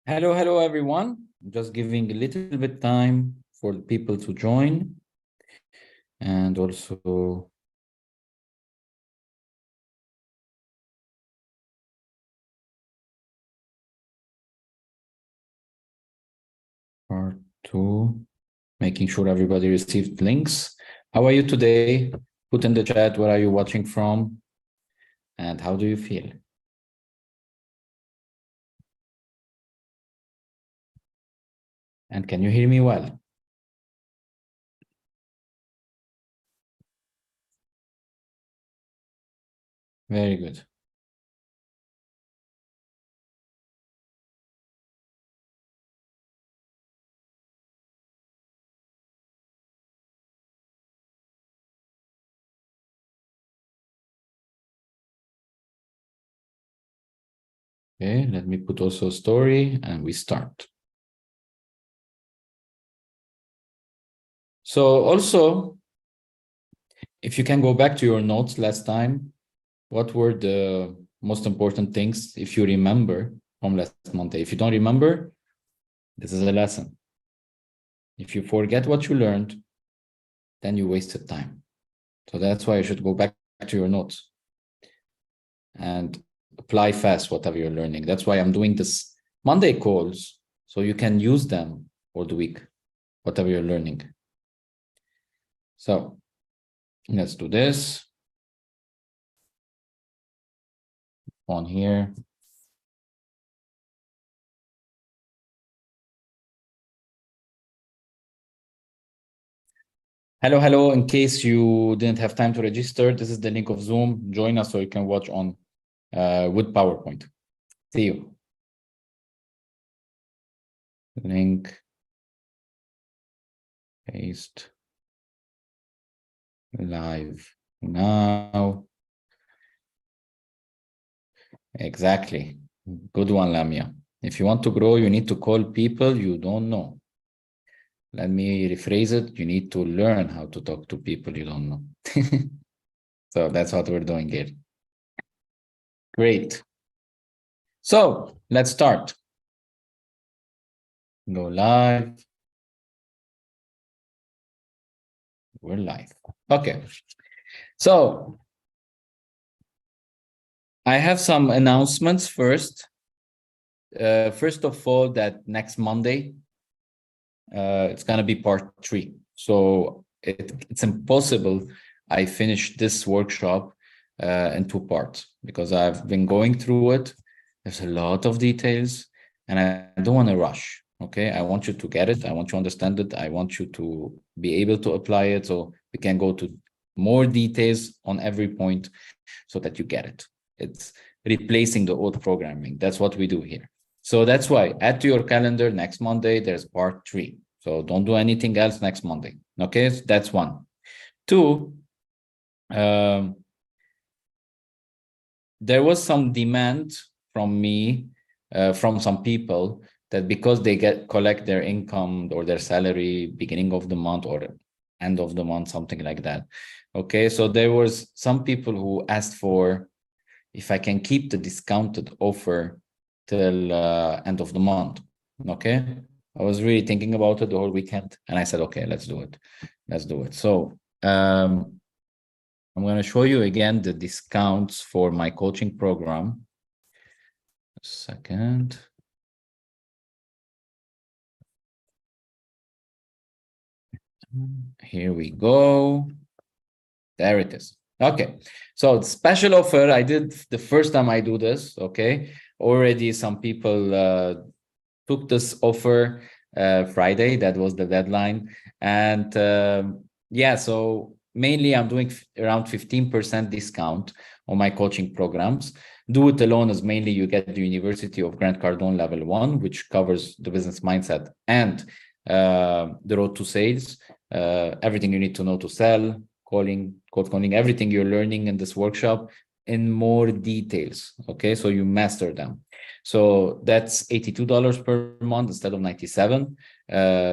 Hello, everyone. I'm just giving a little bit time for the people to join. And also, part two, making sure everybody received links. How are you today? Put in the chat, where are you watching from? And how do you feel? And can you hear me well? Very good. Okay, let me put also a story and we start. So also, if you can go back to your notes last time, what were the most important things, if you remember, from last Monday? If you don't remember, this is a lesson. If you forget what you learned, then you wasted time. So that's why you should go back to your notes and apply fast whatever you're learning. That's why I'm doing this Monday calls, so you can use them for the week, whatever you're learning. So let's do this. On here. Hello. In case you didn't have time to register, this is the link of Zoom. Join us so you can watch on with PowerPoint. See you. Link. Paste. Live now. Exactly. Good one, Lamia. If you want to grow, you need to call people you don't know. Let me rephrase it. You need to learn how to talk to people you don't know. So that's what we're doing here. Great. So let's start. Go live. We're live. Okay. So I have some announcements first. First of all, that next Monday, it's going to be part 3. So it's impossible I finish this workshop in 2 parts, because I've been going through it. There's a lot of details and I don't want to rush. Okay, I want you to get it. I want you to understand it. I want you to be able to apply it, so we can go to more details on every point so that you get it. It's replacing the old programming. That's what we do here. So that's why add to your calendar next Monday, there's part 3. So don't do anything else next Monday. Okay, so that's 1. 2, there was some demand from me, from some people, that because they collect their income or their salary beginning of the month or end of the month, something like that. Okay, so there was some people who asked for if I can keep the discounted offer till end of the month. Okay, I was really thinking about it the whole weekend and I said, okay, let's do it. So I'm going to show you again the discounts for my coaching program. A second. Here we go. There it is. Okay, so special offer. I did the first time I do this. Okay, already some people took this offer Friday. That was the deadline. And yeah, so mainly I'm doing around 15% discount on my coaching programs. Do It Alone is mainly you get the University of Grant Cardone level 1, which covers the business mindset and the road to sales, everything you need to know to sell, cold calling, everything you're learning in this workshop in more details. Okay, so you master them. So that's $82 per month instead of $97.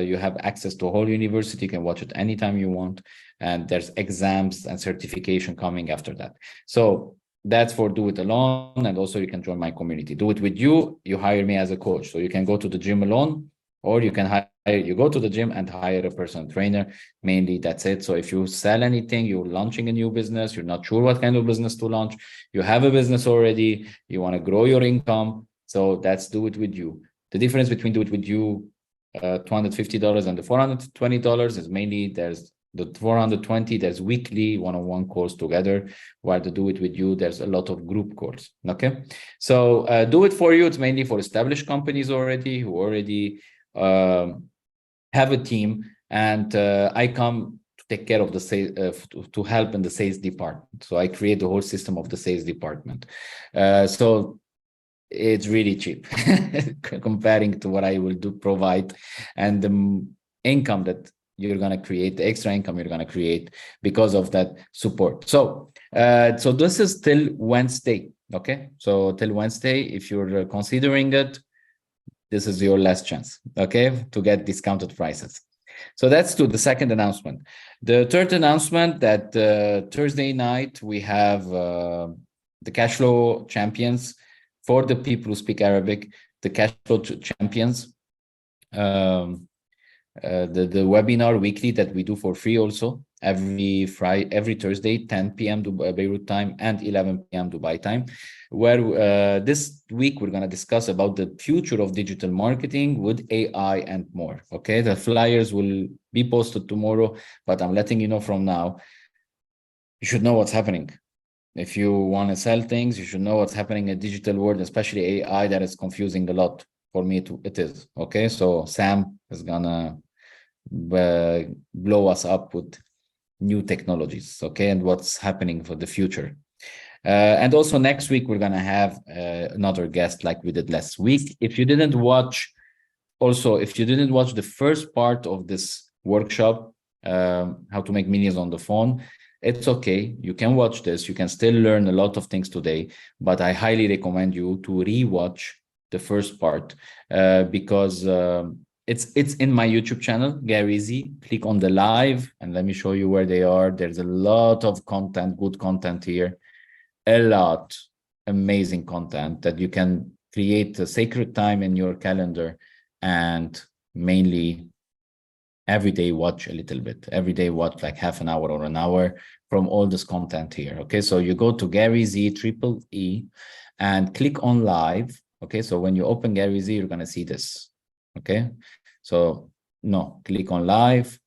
You have access to a whole university. You can watch it anytime you want. And there's exams and certification coming after that. So that's for do it alone. And also you can join my community. Do it with you. You hire me as a coach. So you can go to the gym alone, or you can hire, you go to the gym and hire a personal trainer. Mainly that's it. So if you sell anything, you're launching a new business, you're not sure what kind of business to launch, you have a business already, you want to grow your income. So that's do it with you. The difference between do it with you, $250 and the $420 is mainly there's the 420, there's weekly one-on-one calls together, while to do it with you, there's a lot of group calls. Okay. So do it for you. It's mainly for established companies already who already have a team, and I come to take care of the sales, to help in the sales department. So I create the whole system of the sales department. So it's really cheap comparing to what I will do provide, and the income that you're going to create, the extra income you're going to create because of that support. So so this is till Wednesday. Okay, so till Wednesday, if you're considering it, this is your last chance, okay, to get discounted prices. So that's to the second announcement. The third announcement, that Thursday night we have the cash flow champions. For the people who speak Arabic, the cash flow champions, the webinar weekly that we do for free also every Friday, every Thursday, 10 p.m. Beirut time and 11 p.m. Dubai time, where this week we're going to discuss about the future of digital marketing with AI and more. Okay, the flyers will be posted tomorrow, but I'm letting you know from now, you should know what's happening. If you want to sell things, you should know what's happening in the digital world, especially AI, that is confusing a lot. For me, it is. Okay, so Sam is gonna blow us up with new technologies, okay, and what's happening for the future. And also next week, we're gonna have another guest like we did last week. If you didn't watch the first part of this workshop, how to make millions on the phone, it's okay. You can watch this. You can still learn a lot of things today, but I highly recommend you to rewatch the first part because it's in my YouTube channel, Gary Z. Click on the live and let me show you where they are. There's a lot of content, good content here, a lot, amazing content that you can create a sacred time in your calendar and mainly every day watch a little bit, every day watch like half an hour or an hour from all this content here. Okay, so you go to Gary Z Triple E and click on live. Okay, so when you open Gary Z, you're gonna see this. Okay, so no, click on live,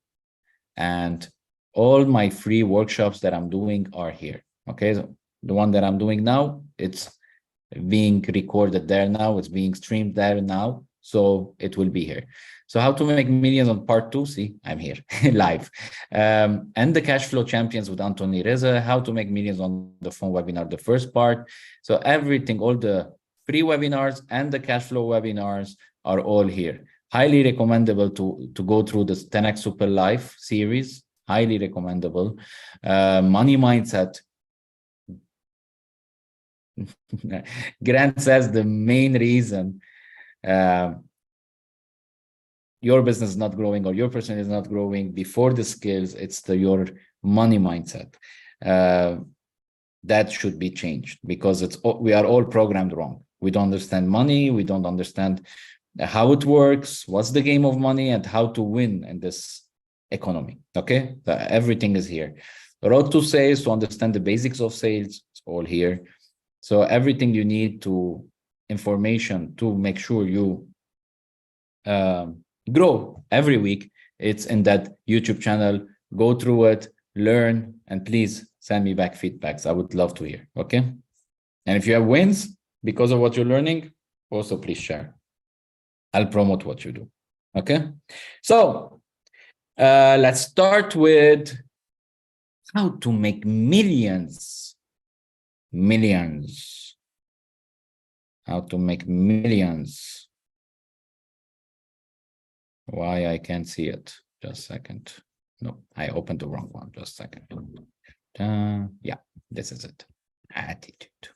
and all my free workshops that I'm doing are here. Okay, so the one that I'm doing now, it's being recorded there now, it's being streamed there now, so it will be here. So how to make millions on part 2, see, I'm here live. And the cash flow champions with Anthony Reza, how to make millions on the phone webinar, the first part. So everything, all the free webinars and the cash flow webinars are all here. Highly recommendable to go through this 10x Super Life series, highly recommendable. Money Mindset. Grant says the main reason your business is not growing or your person is not growing before the skills, it's your money mindset. That should be changed because we are all programmed wrong. We don't understand money. We don't understand how it works, what's the game of money, and how to win in this economy. Okay, everything is here. Road to sales, to understand the basics of sales, it's all here. So everything you need information to make sure you grow every week, it's in that YouTube channel. Go through it, learn, and please send me back feedbacks. I would love to hear. Okay. And if you have wins because of what you're learning, also please share. I'll promote what you do. Okay. So let's start with how to make millions. How to make millions. Why I can't see it? Just a second. No, I opened the wrong one. Just a second. Yeah, this is it. Attitude.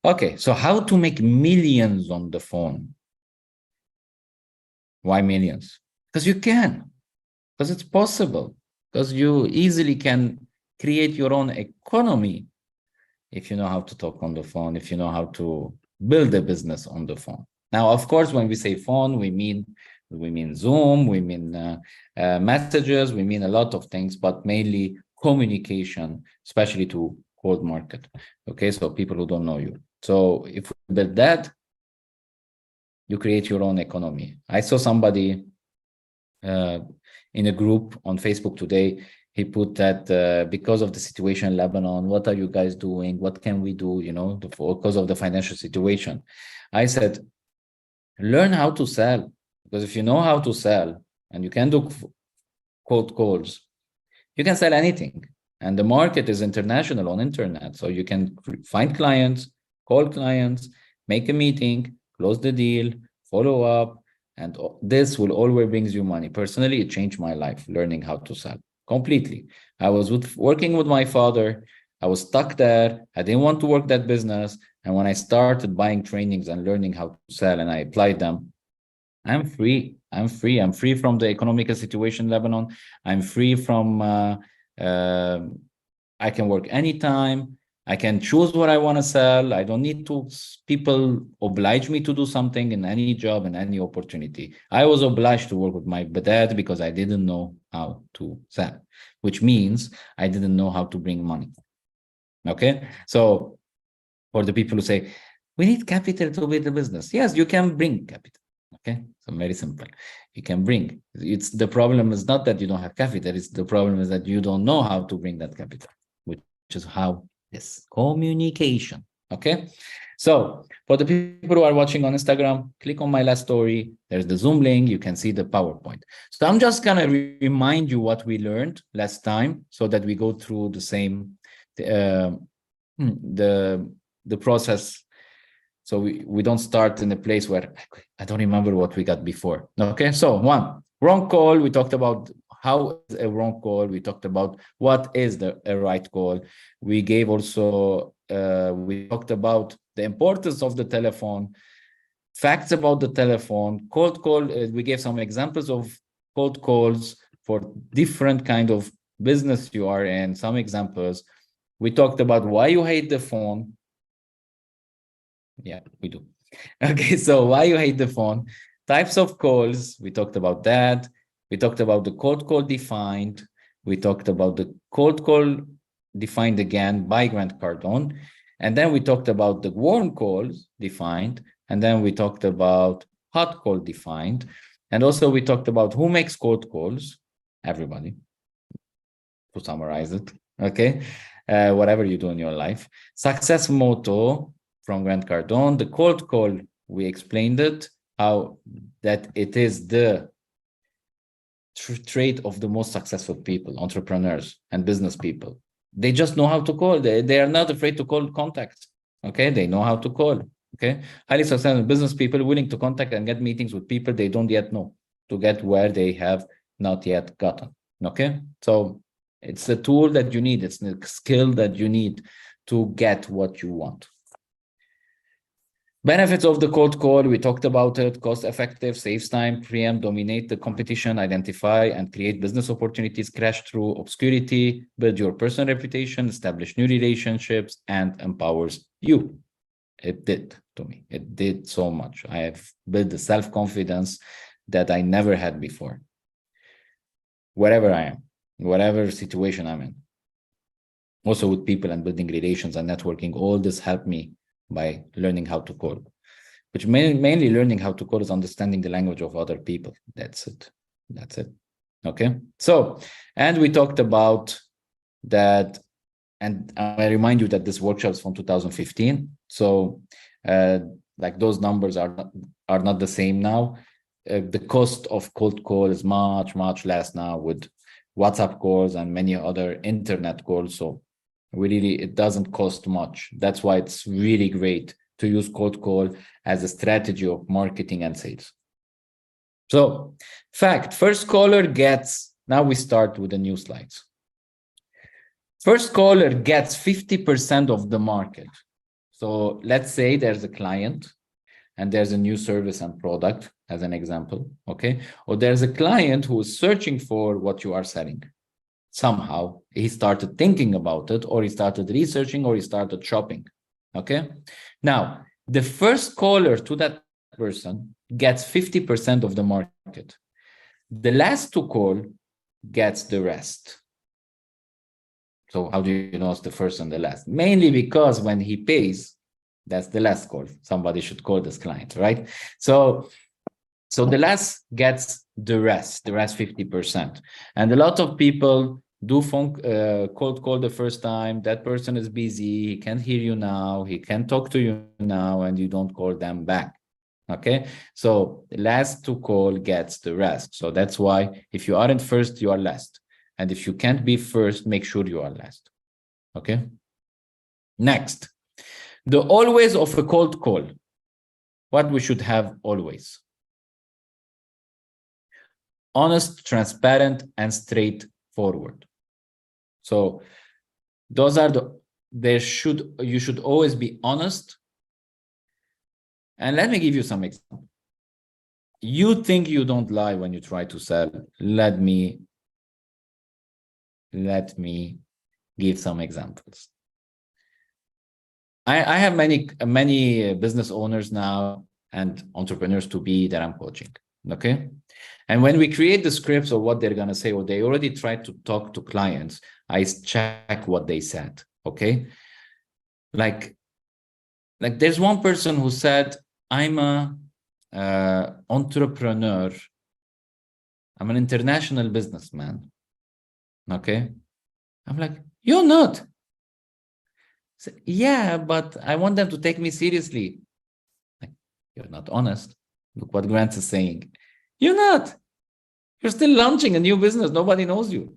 Okay, so how to make millions on the phone? Why millions? Because you can. Because it's possible. Because you easily can create your own economy if you know how to talk on the phone, if you know how to build a business on the phone. Now, of course, when we say phone, we mean Zoom, we mean messages, we mean a lot of things, but mainly communication, especially to cold market. Okay, so people who don't know you. So if we build that, you create your own economy. I saw somebody in a group on Facebook today. He put that because of the situation in Lebanon, what are you guys doing? What can we do? You know, because of the financial situation. I said, learn how to sell, because if you know how to sell and you can do cold calls, you can sell anything. And the market is international on internet. So you can find clients, call clients, make a meeting, close the deal, follow up. And this will always brings you money. Personally, it changed my life, learning how to sell completely. I was working with my father. I was stuck there. I didn't want to work that business. And when I started buying trainings and learning how to sell and I applied them, I'm free. I'm free. I'm free from the economical situation in Lebanon. I'm free from, I can work anytime. I can choose what I want to sell. I don't need to, people oblige me to do something in any job, in any opportunity. I was obliged to work with my dad because I didn't know how to sell, which means I didn't know how to bring money. Okay. So for the people who say, we need capital to build a business. Yes, you can bring capital. Okay. So very simple. You can bring. It's the problem is not that you don't have capital. It's the problem is that you don't know how to bring that capital, which is how this communication. Okay. So for the people who are watching on Instagram, click on my last story. There's the Zoom link. You can see the PowerPoint. So I'm just going to remind you what we learned last time so that we go through the same, the process. So we don't start in a place where I don't remember what we got before. Okay, so one, wrong call. We talked about how is a wrong call. We talked about what is a right call. We gave also, we talked about the importance of the telephone, facts about the telephone, cold call. We gave some examples of cold calls for different kind of business you are in, some examples. We talked about why you hate the phone. Yeah, we do. Okay, so why you hate the phone? Types of calls, we talked about that. We talked about the cold call defined. We talked about the cold call defined again by Grant Cardone. And then we talked about the warm calls defined. And then we talked about hot call defined. And also we talked about who makes cold calls, everybody, to summarize it, okay? Whatever you do in your life. Success motto from Grant Cardone. The cold call, we explained it, how that it is the trait of the most successful people, entrepreneurs and business people. They just know how to call. They are not afraid to call contacts. Okay, they know how to call. Okay, highly successful business people willing to contact and get meetings with people they don't yet know to get where they have not yet gotten. Okay, so it's a tool that you need. It's a skill that you need to get what you want. Benefits of the cold call, we talked about it. Cost effective, saves time, preempt, dominate the competition, identify and create business opportunities, crash through obscurity, build your personal reputation, establish new relationships, and empowers you. It did to me. It did so much. I have built the self-confidence that I never had before. Wherever I am, whatever situation I'm in. Also with people and building relations and networking, all this helped me by learning how to call, which mainly learning how to call is understanding the language of other people. That's it. That's it. Okay. So, and we talked about that, and I remind you that this workshop is from 2015. So, like those numbers are not the same now. The cost of cold call is much, much less now with WhatsApp calls and many other internet calls. So really, it doesn't cost much. That's why it's really great to use cold call as a strategy of marketing and sales. So, fact, first caller gets, now we start with the new slides. First caller gets 50% of the market. So let's say there's a client and there's a new service and product as an example, okay? Or there's a client who is searching for what you are selling. somehow he started thinking about it, or he started researching, or he started shopping. Okay. Now, the first caller to that person gets 50% of the market. The last to call gets the rest. So how do you know it's the first and the last? Mainly because when he pays, that's the last call. Somebody should call this client, right? So the last gets the rest 50%. And a lot of people do cold call the first time. That person is busy. He can't hear you now. He can't talk to you now, and you don't call them back. Okay. So the last to call gets the rest. So that's why if you aren't first, you are last. And if you can't be first, make sure you are last. Okay. Next, the always of a cold call. What we should have always. Honest, transparent, and straightforward. So those are you should always be honest. And let me give you some examples. You think you don't lie when you try to sell. Let me give some examples. I have many business owners now and entrepreneurs to be that I'm coaching. Okay. And when we create the scripts or what they're going to say, or they already tried to talk to clients, I check what they said. Okay. Like there's one person who said, I'm a entrepreneur. I'm an international businessman. Okay. I'm like, you're not. So, yeah, but I want them to take me seriously. Like, you're not honest. Look what Grant is saying. You're not. You're still launching a new business. Nobody knows you.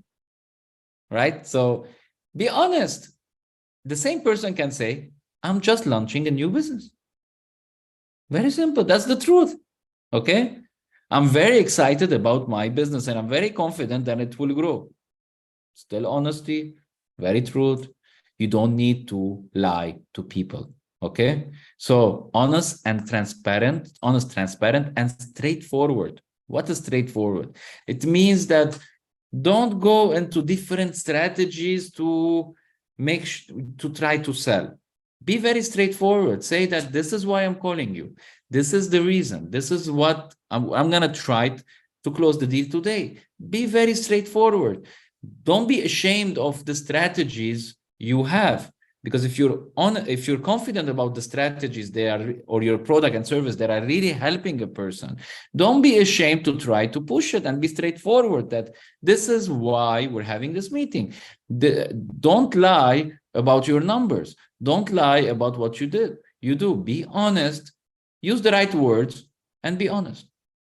Right? So be honest. The same person can say, I'm just launching a new business. Very simple. That's the truth. Okay? I'm very excited about my business and I'm very confident that it will grow. Still honesty, very truth. You don't need to lie to people. Okay? So honest, transparent, and straightforward. What is straightforward? It means that don't go into different strategies to try to sell. Be very straightforward. Say that this is why I'm calling you. This is the reason. This is what I'm going to try to close the deal today. Be very straightforward. Don't be ashamed of the strategies you have, because if you're confident about the strategies or your product and service that are really helping a person, don't be ashamed to try to push it and be straightforward that this is why we're having this meeting. Don't lie about your numbers. Don't lie about what you do. Be honest, use the right words, and be honest.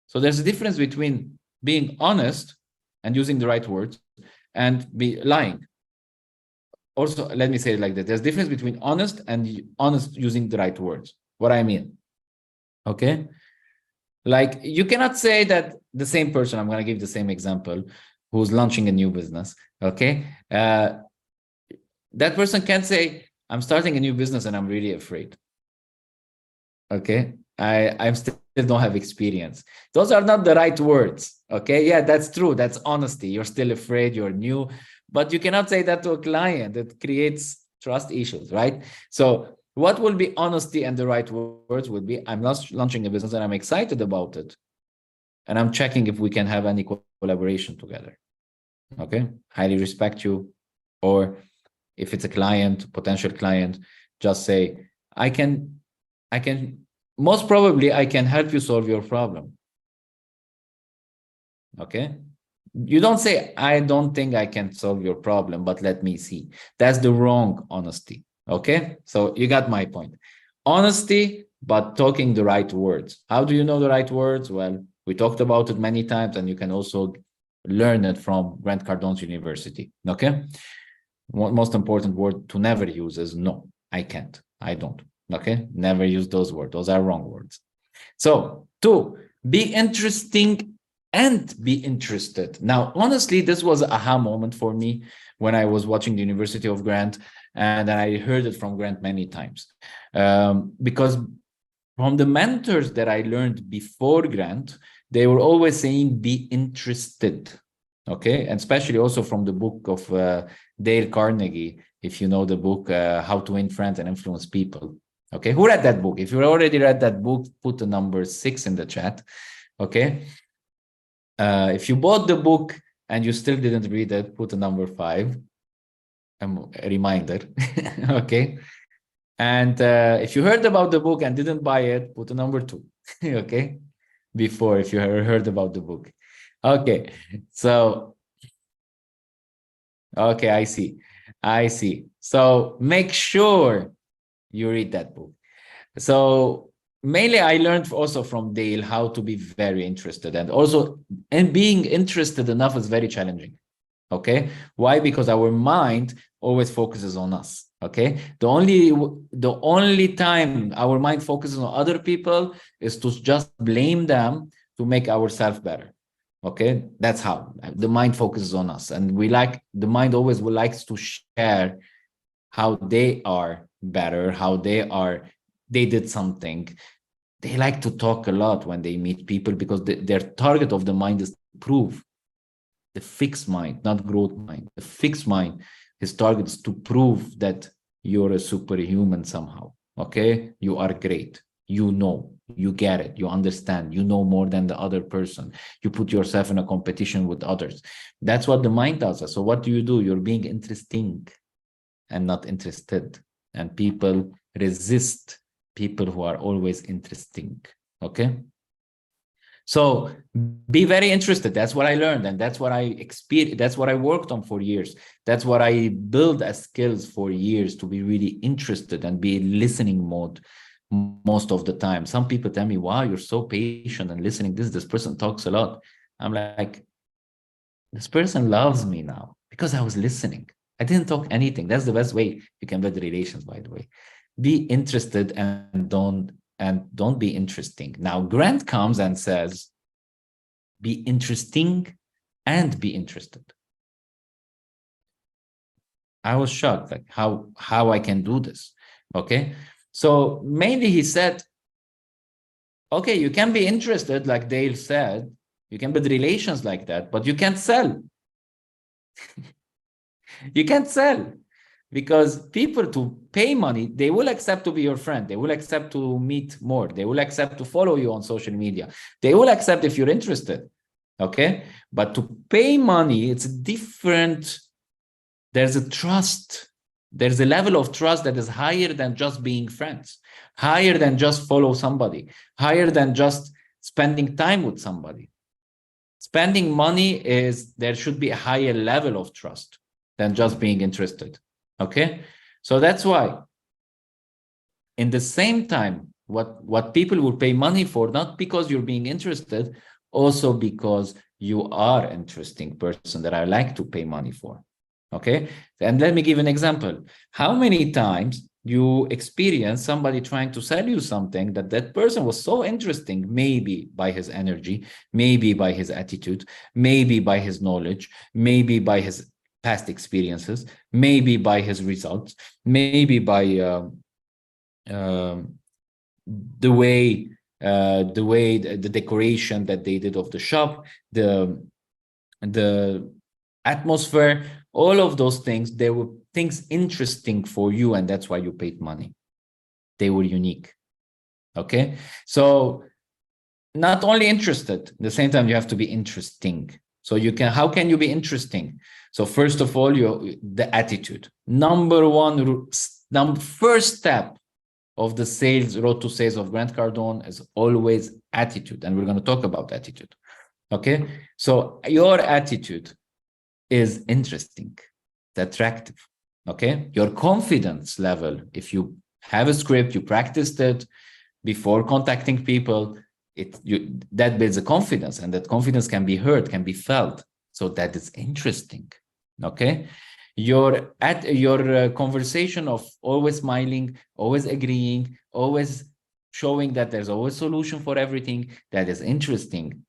So there's a difference between being honest and using the right words and be lying. Also, let me say it like that. There's a difference between honest and honest using the right words. What I mean, okay? Like you cannot say that the same person, I'm going to give the same example, who's launching a new business, okay? That person can't say, I'm starting a new business and I'm really afraid. Okay? I still don't have experience. Those are not the right words. Okay. Yeah, that's true. That's honesty. You're still afraid, you're new, but you cannot say that to a client. It creates trust issues, right? So what will be honesty and the right words would be, I'm launching a business and I'm excited about it. And I'm checking if we can have any collaboration together. Okay. Highly respect you. Or if it's a client, potential client, just say, most probably I can help you solve your problem. Okay. You don't say, I don't think I can solve your problem, but let me see. That's the wrong honesty. Okay. So you got my point. Honesty, but talking the right words. How do you know the right words? Well, we talked about it many times, and you can also learn it from Grant Cardone's university. Okay. Most important word to never use is no, I can't, I don't. Okay. Never use those words. Those are wrong words. So 2, be interesting and be interested. Now, honestly, this was an aha moment for me when I was watching the University of Grant, and I heard it from Grant many times. Because from the mentors that I learned before Grant, they were always saying, be interested. Okay, and especially also from the book of Dale Carnegie, if you know the book How to Win Friends and Influence People. Okay, who read that book? If you already read that book, put the number 6 in the chat. Okay, if you bought the book and you still didn't read it, put the number 5. A reminder. Okay, and if you heard about the book and didn't buy it, put the number 2. Okay, before, if you heard about the book. Okay, so okay, I see. So make sure you read that book. So mainly I learned also from Dale how to be very interested, and also, and being interested enough is very challenging. Okay, why? Because our mind always focuses on us. Okay, the only time our mind focuses on other people is to just blame them to make ourselves better. Okay, that's how the mind focuses on us, and the mind always likes to share how they are better, how they did something. They like to talk a lot when they meet people, because their target of the mind is to prove. The fixed mind, not growth mind. The fixed mind, his target is to prove that you're a superhuman somehow. Okay, you are great. You know, you get it, you understand, you know more than the other person. You put yourself in a competition with others. That's what the mind does. So what do? You're being interesting and not interested. And people resist people who are always interesting. Okay. So be very interested. That's what I learned, and that's what I experienced. That's what I worked on for years. That's what I built as skills for years, to be really interested and be in listening mode most of the time. Some people tell me, wow, you're so patient and listening. This person talks a lot. I'm like, this person loves me now because I was listening. I didn't talk anything. That's the best way you can build relations, by the way. Be interested and don't be interesting. Now, Grant comes and says, be interesting and be interested. I was shocked, like how I can do this. Okay. So mainly he said, okay, you can be interested, like Dale said, you can build relations like that, but you can't sell. You can't sell. Because people, to pay money, they will accept to be your friend. They will accept to meet more. They will accept to follow you on social media. They will accept if you're interested. Okay. But to pay money, it's different. There's a trust. There's a level of trust that is higher than just being friends, higher than just follow somebody, higher than just spending time with somebody. Spending money there should be a higher level of trust than just being interested. Okay, so that's why in the same time, what people will pay money for, not because you're being interested, also because you are an interesting person that I like to pay money for. Okay, and let me give an example. How many times you experience somebody trying to sell you something that person was so interesting, maybe by his energy, maybe by his attitude, maybe by his knowledge, maybe by his past experiences, maybe by his results, maybe by the way the decoration that they did of the shop, the atmosphere, all of those things. There were things interesting for you, and that's why you paid money. They were unique. Okay, so not only interested, at the same time you have to be interesting. So how can you be interesting? So first of all, the attitude. First step of the road to sales of Grant Cardone is always attitude, and we're going to talk about attitude. Okay, so your attitude is interesting, it's attractive. Okay, your confidence level, if you have a script, you practiced it before contacting people, that builds a confidence, and that confidence can be heard, can be felt. So that is interesting. Okay, your conversation of always smiling, always agreeing, always showing that there's always a solution for everything, that is interesting,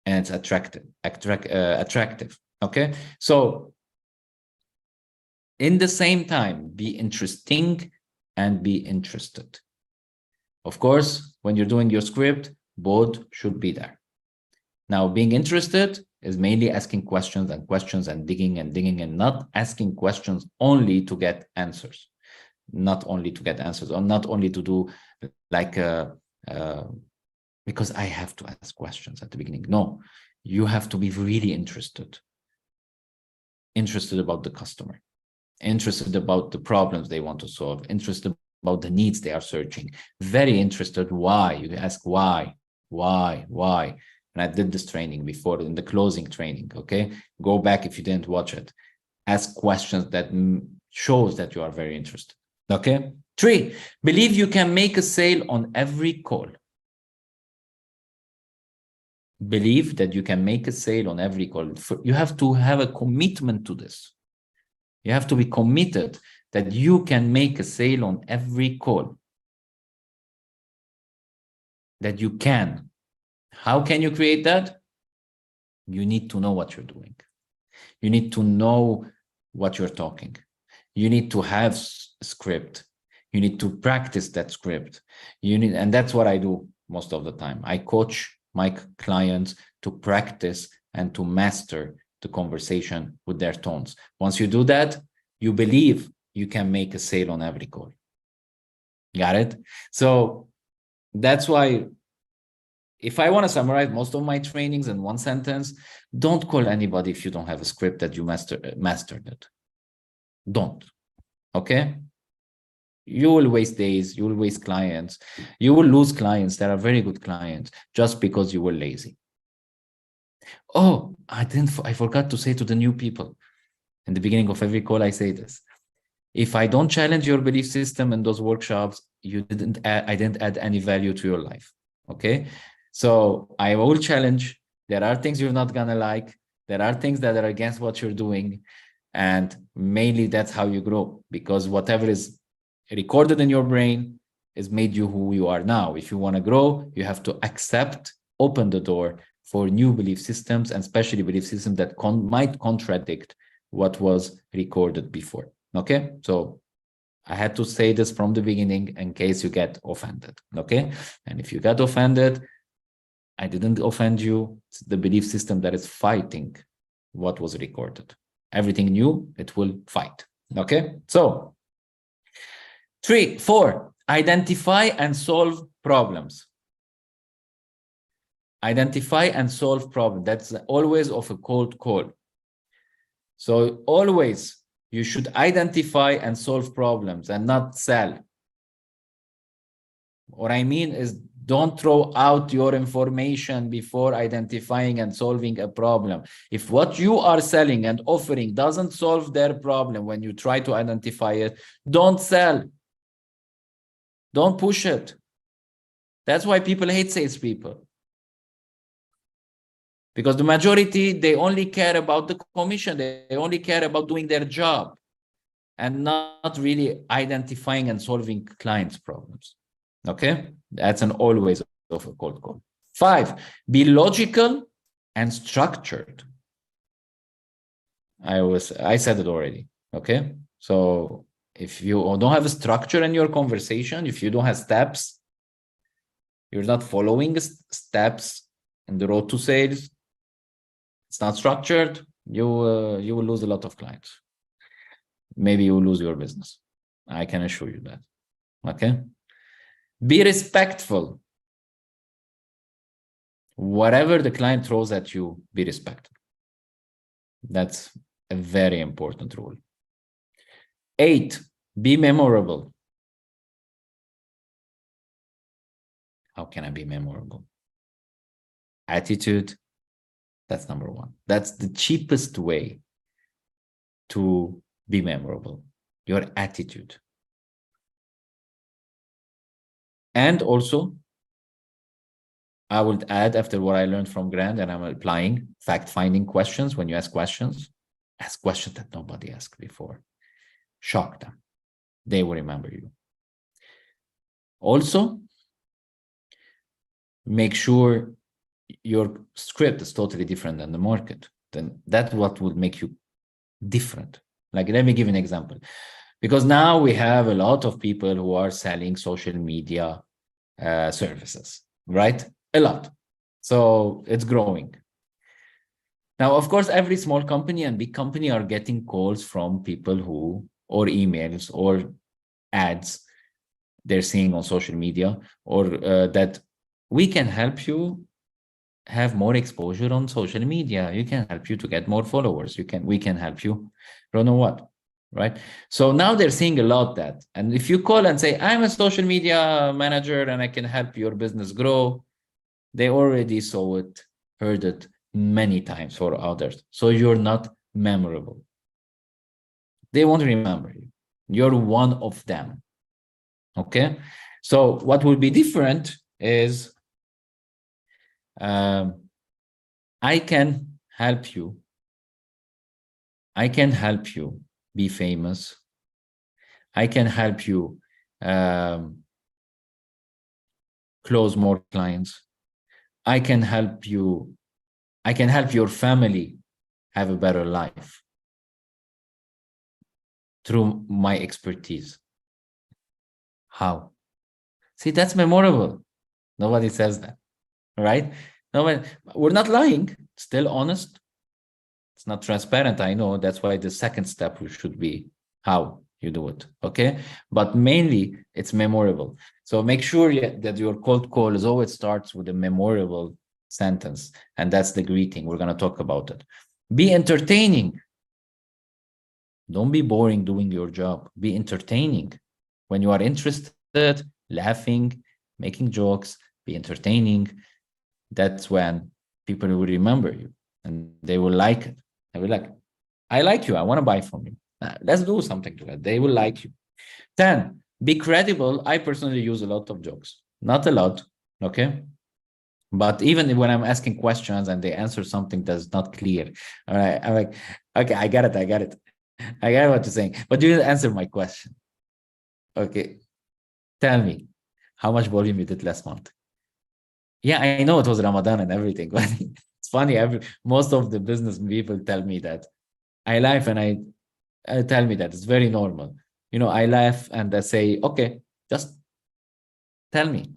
and it's attractive. Okay, so in the same time, be interesting and be interested. Of course, when you're doing your script, both should be there. Now, being interested is mainly asking questions and questions and digging and not asking questions only to get answers, not only to get answers, or not only to do like because I have to ask questions at the beginning. No, you have to be really interested about the customer, interested about the problems they want to solve, interested about the needs they are searching, very interested. Why? You ask why. And I did this training before in the closing training. Okay, go back if you didn't watch it. Ask questions that shows that you are very interested. Okay. 3, believe you can make a sale on every call. Believe that you can make a sale on every call. You have to have a commitment to this. You have to be committed that you can make a sale on every call. That you can. How can you create that? You need to know what you're doing. You need to know what you're talking. You need to have a script. You need to practice that script. And that's what I do most of the time. I coach my clients to practice and to master the conversation with their tones. Once you do that, you believe you can make a sale on every call. Got it? So that's why, if I want to summarize most of my trainings in one sentence, don't call anybody if you don't have a script that you mastered it. Don't. Okay? You will waste days, you will waste clients, you will lose clients that are very good clients just because you were lazy. Oh, I forgot to say to the new people in the beginning of every call, I say this. If I don't challenge your belief system in those workshops, I didn't add any value to your life. Okay? So I will challenge. There are things you're not gonna like. There are things that are against what you're doing. And mainly that's how you grow, because whatever is recorded in your brain is made you who you are now. If you want to grow, you have to accept, open the door for new belief systems, and especially belief systems that might contradict what was recorded before. Okay, so I had to say this from the beginning in case you get offended. Okay, and if you get offended, I didn't offend you. It's the belief system that is fighting what was recorded. Everything new, it will fight. Okay, so 4, identify and solve problems. Identify and solve problems. That's always of a cold call. So always you should identify and solve problems and not sell. What I mean is, don't throw out your information before identifying and solving a problem. If what you are selling and offering doesn't solve their problem when you try to identify it, don't sell. Don't push it. That's why people hate salespeople. Because the majority, they only care about the commission. They only care about doing their job and not really identifying and solving clients' problems. Okay? That's an always of a cold call. 5, be logical and structured. I said it already. Okay? So if you don't have a structure in your conversation, if you don't have steps, you're not following steps in the road to sales, it's not structured, you will lose a lot of clients. Maybe you will lose your business. I can assure you that. Okay? Be respectful. Whatever the client throws at you, be respectful. That's a very important rule. 8, be memorable. How can I be memorable? Attitude, that's number 1. That's the cheapest way to be memorable, your attitude. And also, I would add, after what I learned from Grant, and I'm applying fact-finding questions. When you ask questions that nobody asked before. Shock them. They will remember you. Also, make sure your script is totally different than the market. Then that's what would make you different. Like, let me give an example. Because now we have a lot of people who are selling social media services, right? A lot. So it's growing. Now, of course, every small company and big company are getting calls from people who, or emails or ads they're seeing on social media, or that we can help you have more exposure on social media. You can help you to get more followers. We can help you. Don't know what, right? So now they're seeing a lot that, and if you call and say, I'm a social media manager and I can help your business grow, they already saw it, heard it many times for others. So you're not memorable. They won't remember you. You're one of them. Okay. So what will be different is I can help you. I can help you be famous. I can help you close more clients. I can help you. I can help your family have a better life through my expertise. How? See, that's memorable. Nobody says that, right? Nobody, we're not lying, still honest. It's not transparent, I know. That's why the second step should be how you do it, okay? But mainly, it's memorable. So make sure that your cold call is always starts with a memorable sentence, and that's the greeting. We're going to talk about it. Be entertaining. Don't be boring doing your job. Be entertaining. When you are interested, laughing, making jokes, be entertaining. That's when people will remember you and they will like it. They will like, I like you. I want to buy from you. Let's do something together. They will like you. 10, be credible. I personally use a lot of jokes. Not a lot, okay? But even when I'm asking questions and they answer something that's not clear, all right, I'm like, okay, I got it. I got what you're saying. But you didn't answer my question. Okay, tell me how much volume you did last month. Yeah, I know it was Ramadan and everything, but it's funny. Most of the business people tell me that. I laugh and I tell me that it's very normal. You know, I laugh and I say, okay, just tell me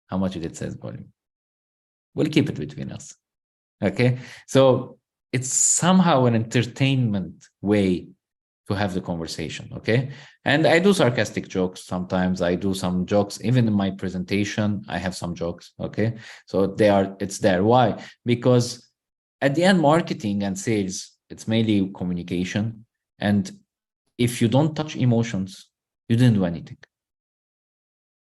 how much you did sales volume. We'll keep it between us. Okay. So it's somehow an entertainment way to have the conversation. Okay. And I do sarcastic jokes sometimes. I do some jokes, even in my presentation, I have some jokes. Okay. So it's there. Why? Because at the end, marketing and sales, it's mainly communication. And if you don't touch emotions, you didn't do anything.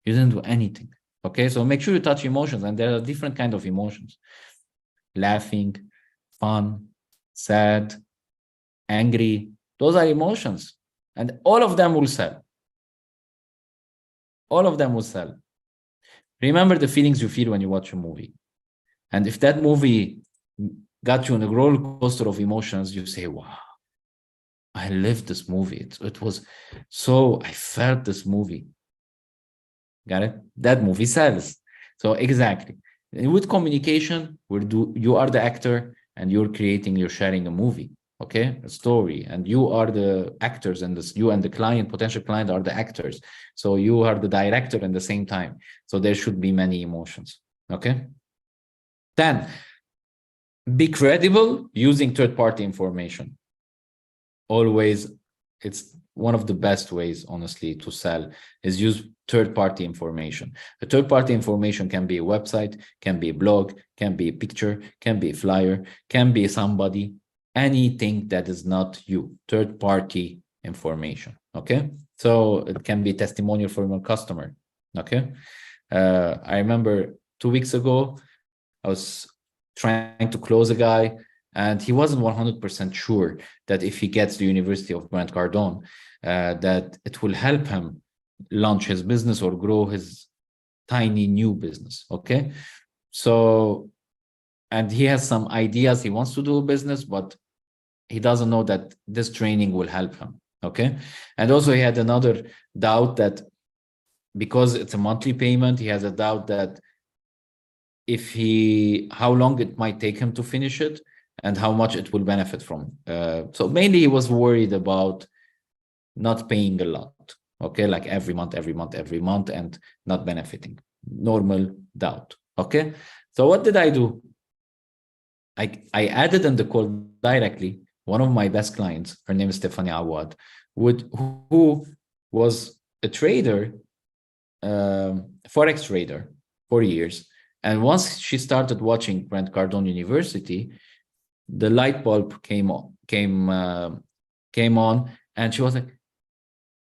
You didn't do anything. Okay. So make sure you touch emotions. And there are different kinds of emotions. Laughing, fun, sad, angry. Those are emotions. And all of them will sell. All of them will sell. Remember the feelings you feel when you watch a movie. And if that movie got you on a roller coaster of emotions, you say, wow, I lived this movie. It was so, I felt this movie. Got it? That movie sells. So exactly. And with communication, you are the actor and you're sharing a movie, okay? A story. And you are the actors and you and the client, potential client are the actors. So you are the director at the same time. So there should be many emotions, okay? 10, be credible using third-party information. Always, it's one of the best ways, honestly, to sell is use third-party information. The third-party information can be a website, can be a blog, can be a picture, can be a flyer, can be somebody, anything that is not you, third-party information, okay? So it can be testimonial from a customer, okay? I remember 2 weeks ago, I was trying to close a guy and he wasn't 100% sure that if he gets the University of Grant Cardone, that it will help him launch his business or grow his tiny new business. Okay. So, and he has some ideas. He wants to do a business, but he doesn't know that this training will help him. Okay. And also he had another doubt that because it's a monthly payment, he has a doubt that how long it might take him to finish it and how much it will benefit from. So mainly he was worried about not paying a lot, okay? Like every month, and not benefiting. Normal doubt, okay? So what did I do? I added in the call directly one of my best clients. Her name is Stephanie Awad, who was a trader, forex trader for years. And once she started watching Grant Cardone University, the light bulb came on, and she was like,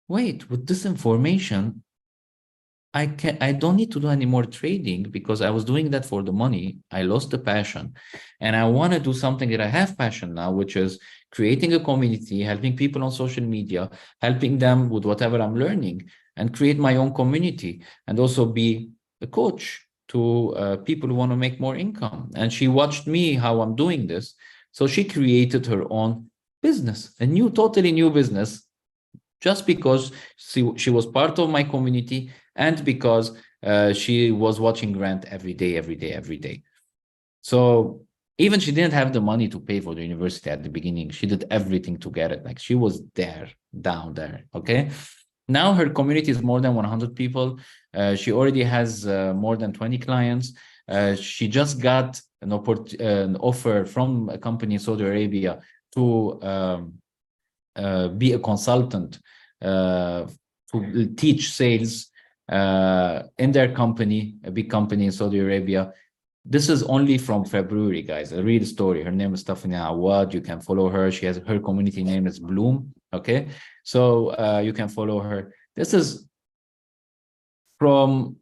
"Wait, with this information, I don't need to do any more trading because I was doing that for the money. I lost the passion, and I want to do something that I have passion now, which is creating a community, helping people on social media, helping them with whatever I'm learning, and create my own community, and also be a coach to people who want to make more income." And she watched me how I'm doing this, so she created her own business, a totally new business, just because she was part of my community and because she was watching Grant every day. So even she didn't have the money to pay for the university at the beginning. She did everything to get it. Like, she was there, down there. Okay. Now her community is more than 100 people. She already has more than 20 clients. She just got an offer from a company in Saudi Arabia to be a consultant to teach sales in their company, a big company in Saudi Arabia. This is only from February, guys. A real story. Her name is Stephanie Awad. You can follow her. She has her community name is Bloom. Okay, so you can follow her. This is from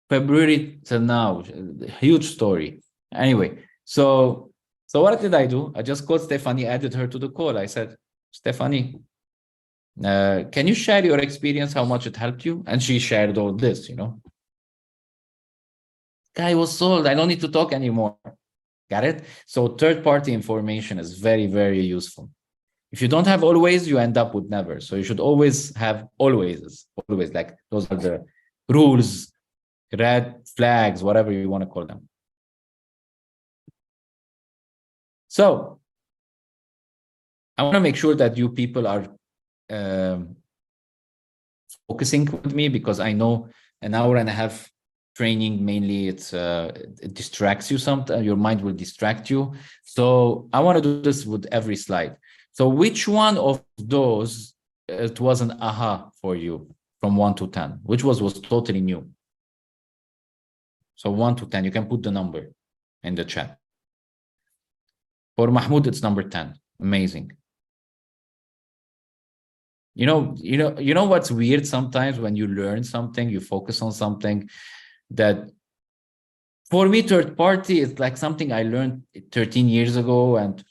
February till now. Huge story. Anyway, so what did I do? I just called Stephanie, added her to the call. I said, "Stephanie, can you share your experience, how much it helped you?" And she shared all this, Guy was sold. I don't need to talk anymore. Got it? So third-party information is very, very useful. If you don't have always, you end up with never. So you should always have always. Like, those are the rules, red flags, whatever you want to call them. So I want to make sure that you people are focusing with me, because I know an hour and a half training, mainly it distracts you sometimes. Your mind will distract you. So I want to do this with every slide. So which one of those it was an aha for you from 1 to 10? Which was totally new? So 1 to 10, you can put the number in the chat. For Mahmoud, it's number 10. Amazing. You know what's weird sometimes when you learn something, you focus on something that, for me, third party is like something I learned 13 years ago. And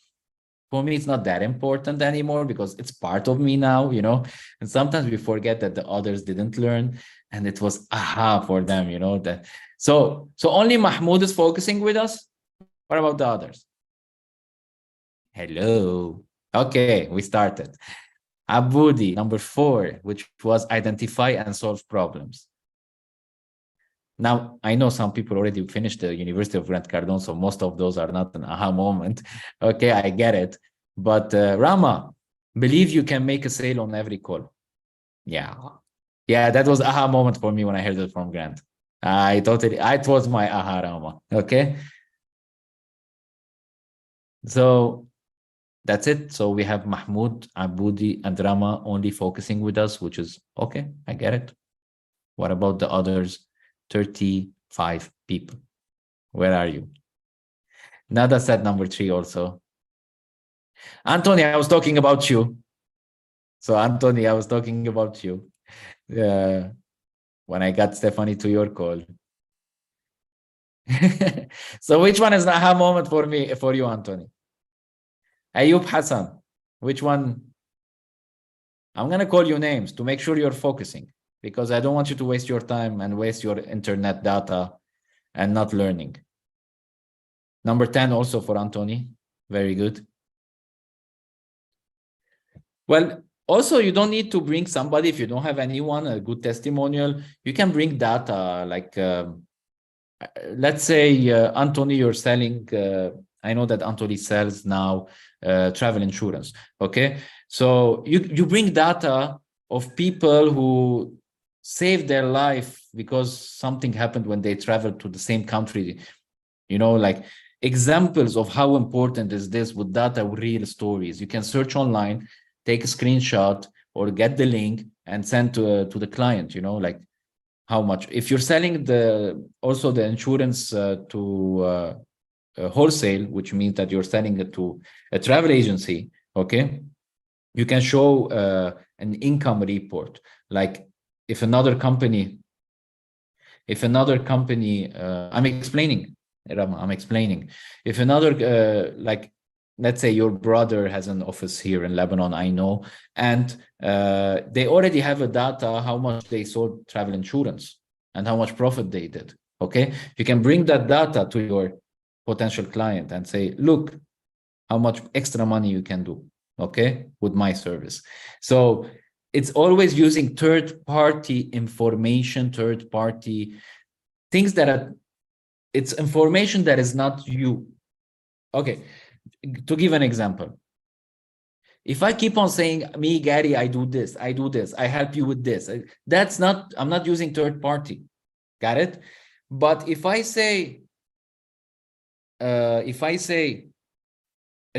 for me, it's not that important anymore because it's part of me now, and sometimes we forget that the others didn't learn and it was aha for them, that. So only Mahmoud is focusing with us. What about the others? Hello. Okay, we started. Aboudi, number 4, which was identify and solve problems. Now, I know some people already finished the University of Grant Cardone, so most of those are not an aha moment. Okay, I get it. But Rama, believe you can make a sale on every call. Yeah, that was aha moment for me when I heard it from Grant. It was my aha, Rama. Okay. So that's it. So we have Mahmoud, Aboudi, and Rama only focusing with us, which is okay. I get it. What about the others? 35 people. Where are you? Nada said number 3 also. Anthony, I was talking about you. So Anthony, I was talking about you. When I got Stephanie to your call. So which one is the aha moment for you, Anthony? Ayub Hassan, which one? I'm going to call you names to make sure you're focusing, because I don't want you to waste your time and waste your internet data and not learning. Number 10 also for Anthony. Very good. Well, also, you don't need to bring somebody if you don't have anyone, a good testimonial. You can bring data like, let's say, Anthony, you're selling, I know that Anthony sells now travel insurance. Okay. So you bring data of people who saved their life because something happened when they traveled to the same country. Like examples of how important is this with data, with real stories. You can search online, take a screenshot, or get the link and send to the client, you know, like how much. If you're selling also the insurance to wholesale, which means that you're selling it to a travel agency, okay, you can show an income report. Like if another company, I'm explaining, Rama, I'm explaining. If another, like, let's say your brother has an office here in Lebanon, I know, and they already have a data how much they sold travel insurance and how much profit they did, okay? You can bring that data to your potential client and say, look, how much extra money you can do, okay, with my service. So it's always using third-party information, third-party things that are, it's information that is not you. Okay, to give an example, if I keep on saying, me, Gary, I do this, I help you with this, that's not, I'm not using third party. Got it? But if I say a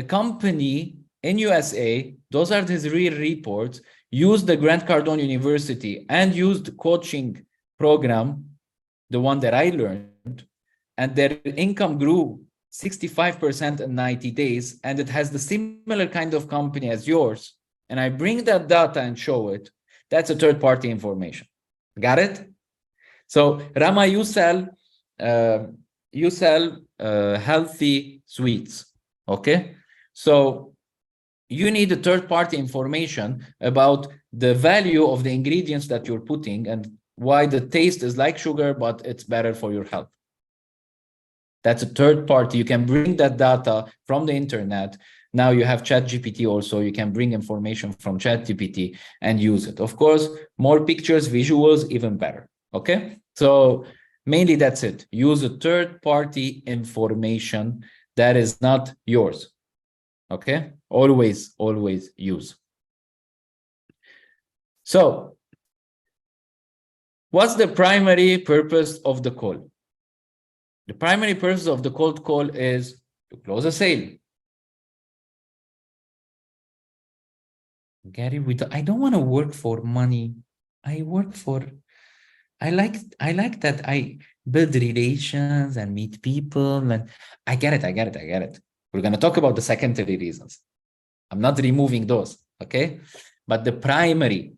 company in USA, those are his real reports, use the Grant Cardone University and use the coaching program, the one that I learned, and their income grew 65% in 90 days, and it has the similar kind of company as yours, and I bring that data and show it, that's a third-party information. Got it? So Rama, you sell healthy sweets, okay? So you need a third-party information about the value of the ingredients that you're putting and why the taste is like sugar, but it's better for your health. That's a third party. You can bring that data from the internet. Now you have ChatGPT also. You can bring information from ChatGPT and use it. Of course, more pictures, visuals, even better. Okay? So mainly that's it. Use a third party information that is not yours. Okay? Always, always use. So what's the primary purpose of the call? The primary purpose of the cold call is to close a sale. Gary, I don't want to work for money. I like that I build relations and meet people, and I get it. We're going to talk about the secondary reasons. I'm not removing those, okay? But the primary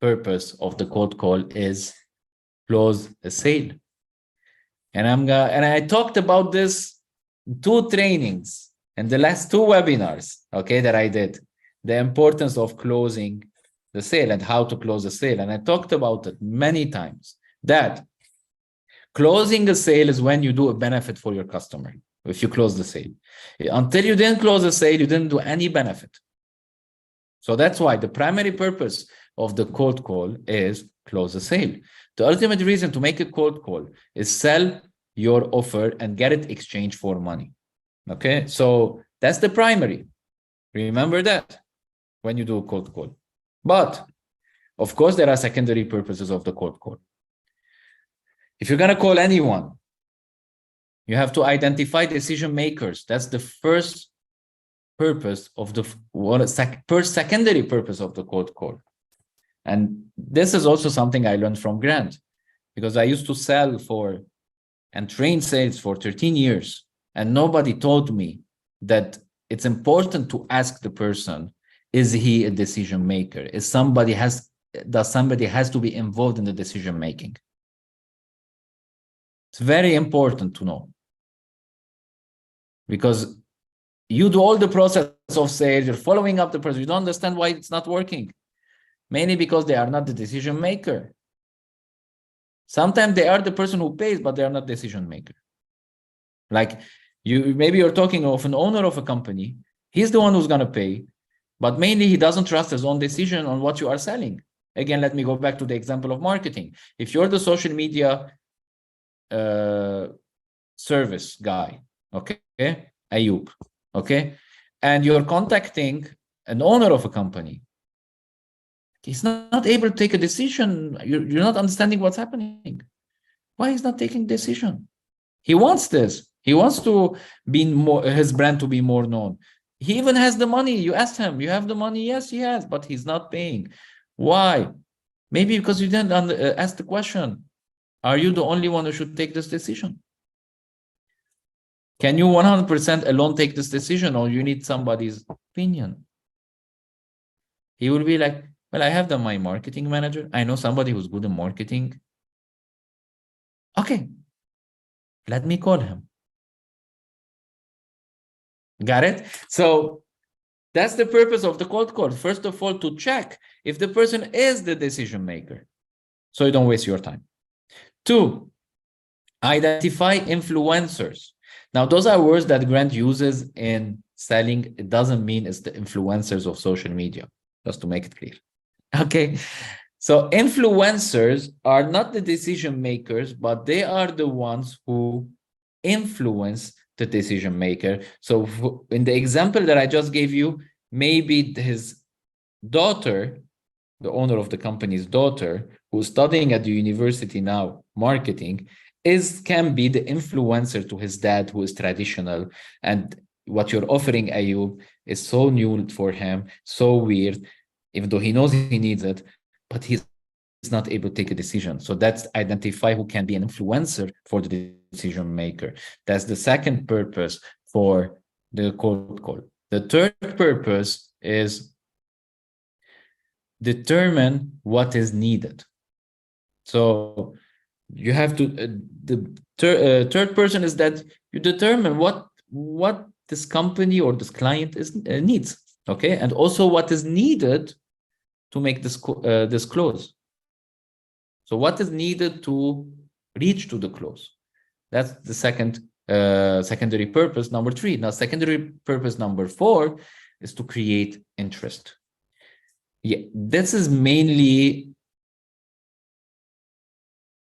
purpose of the cold call is close a sale. And I talked about this in 2 trainings and the last 2 webinars, okay, that I did, the importance of closing the sale and how to close a sale. And I talked about it many times, that closing a sale is when you do a benefit for your customer. If you close the sale, until you didn't close the sale, you didn't do any benefit. So that's why the primary purpose of the cold call is close the sale. The ultimate reason to make a cold call is sell your offer and get it exchanged for money. Okay, so that's the primary. Remember that when you do a cold call. But of course, there are secondary purposes of the cold call. If you're going to call anyone, you have to identify decision makers. That's the first purpose of the secondary purpose of the cold call. And this is also something I learned from Grant, because I used to sell and train sales for 13 years, and nobody told me that it's important to ask the person, is he a decision maker? Does somebody has to be involved in the decision making? It's very important to know, because you do all the process of sales, you're following up the person, you don't understand why it's not working. Mainly because they are not the decision maker. Sometimes they are the person who pays, but they are not decision maker. Like maybe you're talking of an owner of a company. He's the one who's going to pay, but mainly he doesn't trust his own decision on what you are selling. Again, let me go back to the example of marketing. If you're the social media service guy, okay, Ayub, okay, and you're contacting an owner of a company, he's not able to take a decision. You're not understanding what's happening. Why he's not taking a decision? He wants this, He wants to be more, his brand to be more known. He even has the money. You asked him, you have the money? Yes, he has, but he's not paying. Why? Maybe because you didn't ask the question, are you the only one who should take this decision? Can you 100% alone take this decision, or you need somebody's opinion? He will be like, well, I have my marketing manager. I know somebody who's good in marketing. Okay, let me call him. Got it? So that's the purpose of the cold call. First of all, to check if the person is the decision maker, so you don't waste your time. 2, identify influencers. Now, those are words that Grant uses in selling. It doesn't mean it's the influencers of social media, just to make it clear. Okay, so influencers are not the decision makers, but they are the ones who influence the decision maker. So in the example that I just gave you, maybe his daughter, the owner of the company's daughter, who's studying at the university now, marketing, can be the influencer to his dad, who is traditional. And what you're offering, Ayub, is so new for him, so weird, even though he knows he needs it, but he's not able to take a decision. So that's identify who can be an influencer for the decision maker. That's the second purpose for the cold call. The third purpose is determine what is needed. So you have to, the third person is that you determine what this company or this client needs, okay? And also what is needed to make this close. So what is needed to reach to the close? That's the secondary purpose, number 3. Now, secondary purpose number 4 is to create interest. Yeah, this is mainly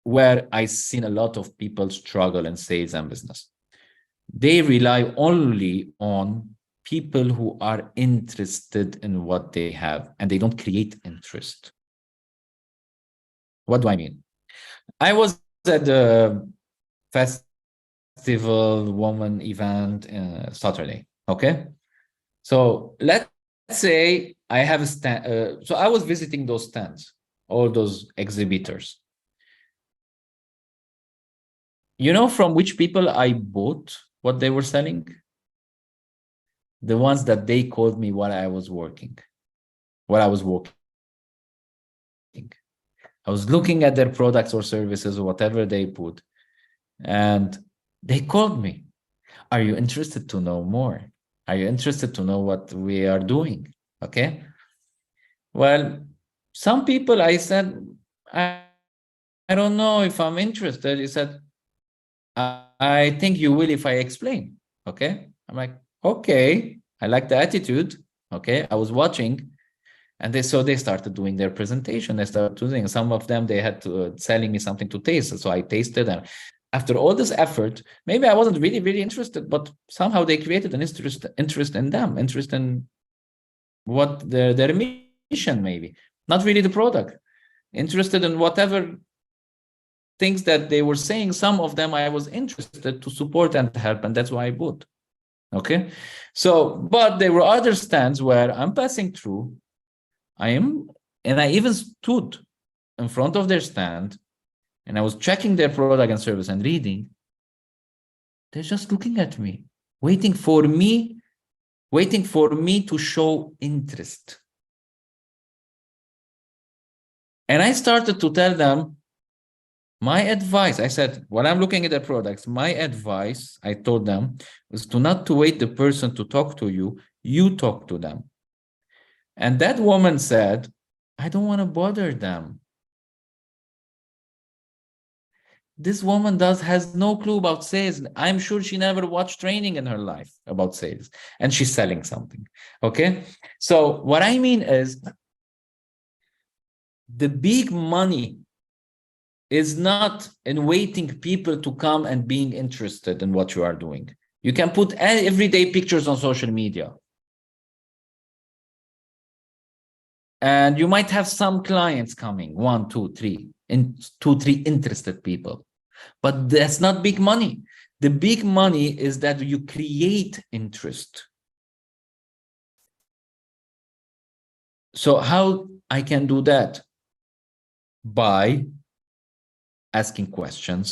where I've seen a lot of people struggle in sales and business. They rely only on people who are interested in what they have, and they don't create interest. What do I mean? I was at the festival woman event Saturday, okay? So let's say I have a stand. So I was visiting those stands, all those exhibitors. You know from which people I bought what they were selling? The ones that they called me while I was working. I was looking at their products or services or whatever they put, and they called me. Are you interested to know more? Are you interested to know what we are doing? Okay. Well, some people, I said, I don't know if I'm interested. He said, I think you will if I explain. Okay. I'm like, okay, I like the attitude. Okay. I was watching, and they started doing their presentation. They started doing, some of them, they had to selling me something to taste. So I tasted, and after all this effort, maybe I wasn't really, really interested, but somehow they created an interest in them, interest in what their mission, maybe not really the product, interested in whatever things that they were saying. Some of them I was interested to support and help, and that's why I bought. Okay. So, but there were other stands where I'm passing through, and I even stood in front of their stand, and I was checking their product and service and reading. They're just looking at me, waiting for me to show interest. And I started to tell them my advice. I said, when I'm looking at the products, my advice, I told them, is not to wait the person to talk to you, you talk to them. And that woman said, I don't want to bother them. This woman has no clue about sales. I'm sure she never watched training in her life about sales, and she's selling something. Okay. So what I mean is, the big money is not in waiting people to come and being interested in what you are doing. You can put everyday pictures on social media, and you might have some clients coming, 1, 2, 3, 2, 3 interested people, but that's not big money. The big money is that you create interest. So how I can do that? By asking questions.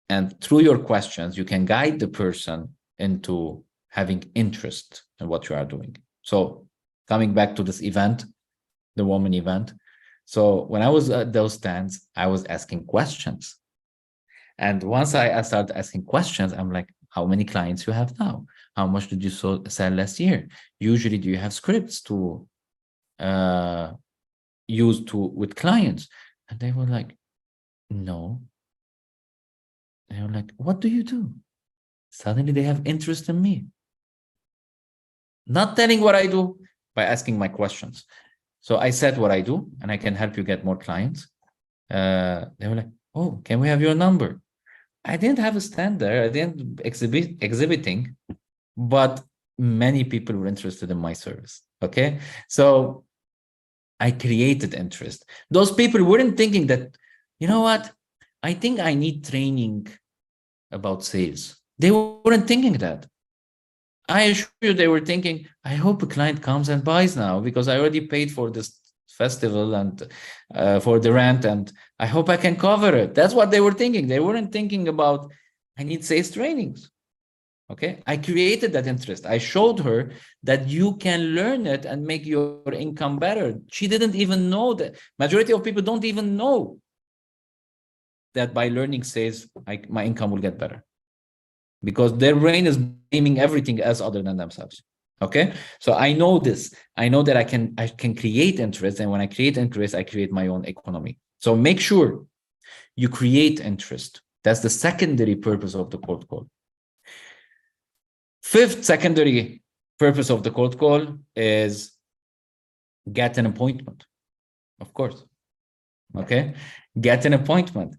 And through your questions, you can guide the person into having interest in what you are doing. So coming back to this event, the woman event. So when I was at those stands, I was asking questions. And once I started asking questions, I'm like, how many clients you have now? How much did you sell last year? Usually, do you have scripts to use with clients? And they were like, no. They were like, what do you do? Suddenly they have interest in me. Not telling what I do, by asking my questions. So I said what I do, and I can help you get more clients. They were like, oh, can we have your number? I didn't have a stand there. I didn't exhibiting, but many people were interested in my service. Okay. So I created interest. Those people weren't thinking that, you know what? I think I need training about sales. They weren't thinking that. I assure you, they were thinking, I hope a client comes and buys now because I already paid for this festival and for the rent, and I hope I can cover it. That's what they were thinking. They weren't thinking about, I need sales trainings. Okay, I created that interest. I showed her that you can learn it and make your income better. She didn't even know that. Majority of people don't even know that by learning sales, my income will get better, because their brain is blaming everything else other than themselves. Okay, so I know this. I know that I can create interest, and when I create interest, I create my own economy. So make sure you create interest. That's the secondary purpose of the cold call. Fifth secondary purpose of the cold call is get an appointment. Of course. Okay, get an appointment.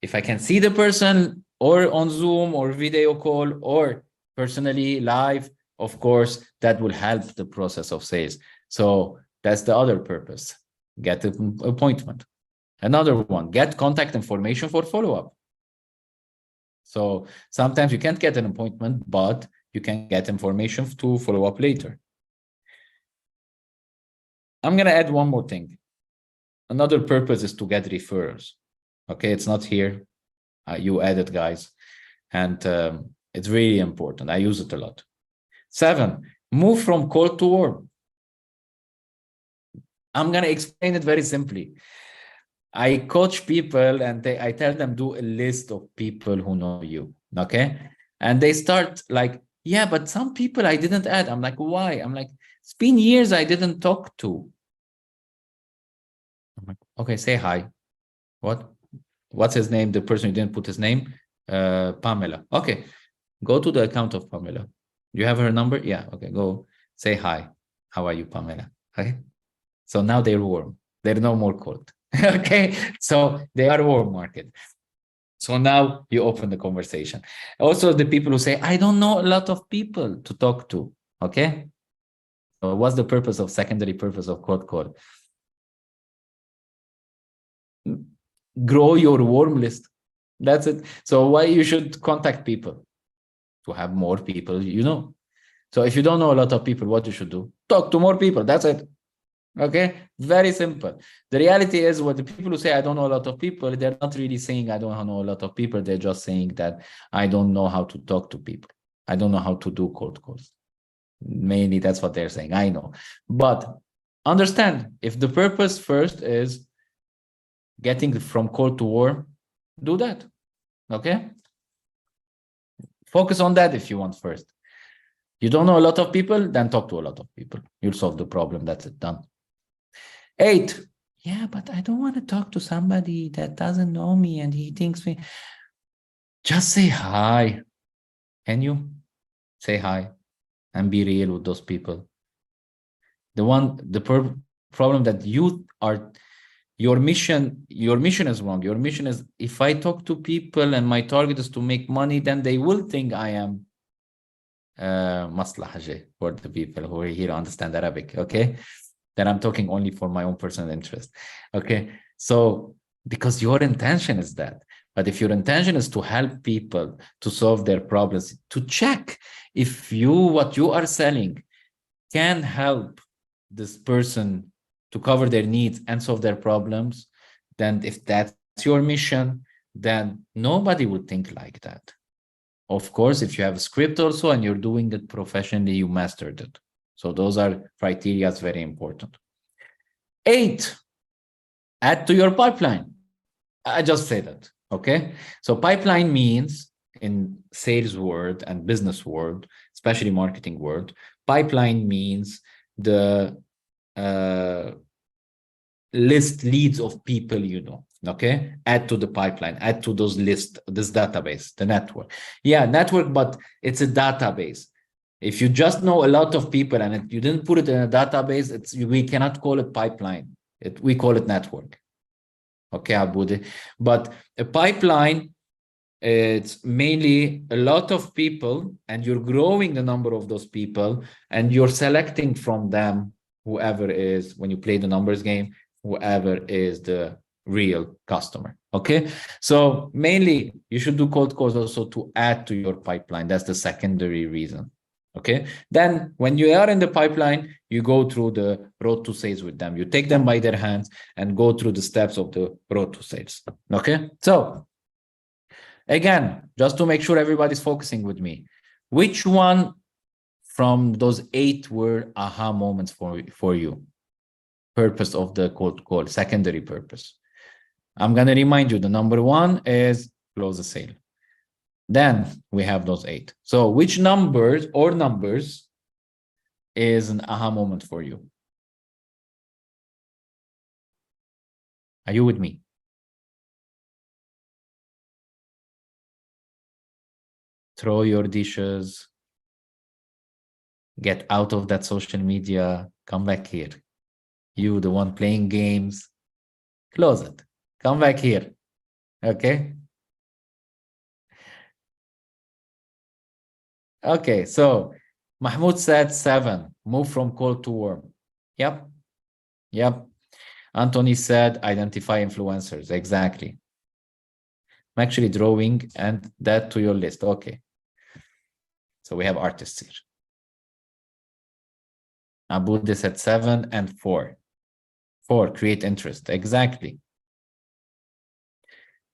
If I can see the person, or on Zoom or video call, or personally live, of course, that will help the process of sales. So that's the other purpose. Get an appointment. Another one, get contact information for follow-up. So sometimes you can't get an appointment, but you can get information to follow up later. I'm going to add one more thing. Another purpose is to get referrals. Okay, it's not here. You add it, guys. And it's really important. I use it a lot. 7, move from cold to warm. I'm going to explain it very simply. I coach people and I tell them, do a list of people who know you. Okay. And they start like, yeah, but some people I didn't add. I'm like, why? I'm like, it's been years I didn't talk to. I'm like, okay, say hi. What's his name? The person who didn't put his name? Pamela. Okay. Go to the account of Pamela. You have her number? Yeah. Okay. Go say hi. How are you, Pamela? Okay. So now they're warm. They're no more cold. Okay. So they are warm market. So now you open the conversation. Also, the people who say, I don't know a lot of people to talk to. Okay. So what's the purpose of secondary purpose of cold call? Grow your warm list. That's it. So why you should contact people? To have more people, you know. So if you don't know a lot of people, what you should do? Talk to more people. That's it. Okay, very simple. The reality is, what the people who say I don't know a lot of people, they're not really saying I don't know a lot of people. They're just saying that I don't know how to talk to people. I don't know how to do cold calls. Mainly that's what they're saying. I know. But understand, if the purpose first is getting from cold to warm, do that. Okay? Focus on that if you want first. You don't know a lot of people, then talk to a lot of people. You'll solve the problem. That's it, done. 8, yeah, but I don't want to talk to somebody that doesn't know me and he thinks me. Just say hi. Can you? Say hi and be real with those people. The problem that you are, your mission is wrong. Your mission is, if I talk to people and my target is to make money, then they will think I am maslaha for the people who are here understand Arabic. Okay, then I'm talking only for my own personal interest. Okay, so because your intention is that, But if your intention is to help people to solve their problems, to check if what you are selling can help this person to cover their needs and solve their problems, then if that's your mission, then nobody would think like that. Of course, if you have a script also and you're doing it professionally, you mastered it. So those are criteria very important. 8, add to your pipeline. I just say that, okay? So pipeline means, in sales world and business world, especially marketing world, pipeline means the list leads of people you know, okay? Add to the pipeline, add to those lists, this database, the network. Yeah, network, but it's a database. If you just know a lot of people and you didn't put it in a database, we cannot call it pipeline. We call it network. Okay, Abudi. But a pipeline, it's mainly a lot of people, and you're growing the number of those people, and you're selecting from them whoever is, when you play the numbers game, whoever is the real customer. Okay, so mainly you should do cold calls also to add to your pipeline. That's the secondary reason. Okay, then when you are in the pipeline, you go through the road to sales with them. You take them by their hands and go through the steps of the road to sales. Okay, so again, just to make sure everybody's focusing with me, which one from those 8 were aha moments for you? Purpose of the cold call, secondary purpose. I'm going to remind you, the number 1 is close the sale. Then we have those 8. So which numbers is an aha moment for you? Are you with me? Throw your dishes, get out of that social media, come back here. You, the one playing games, close it. Come back here. Okay? Okay, so Mahmoud said 7, move from cold to warm. Yep. Anthony said identify influencers. Exactly. I'm actually drawing and that to your list. Okay. So we have artists here. Abu said 7 and 4. 4, create interest. Exactly.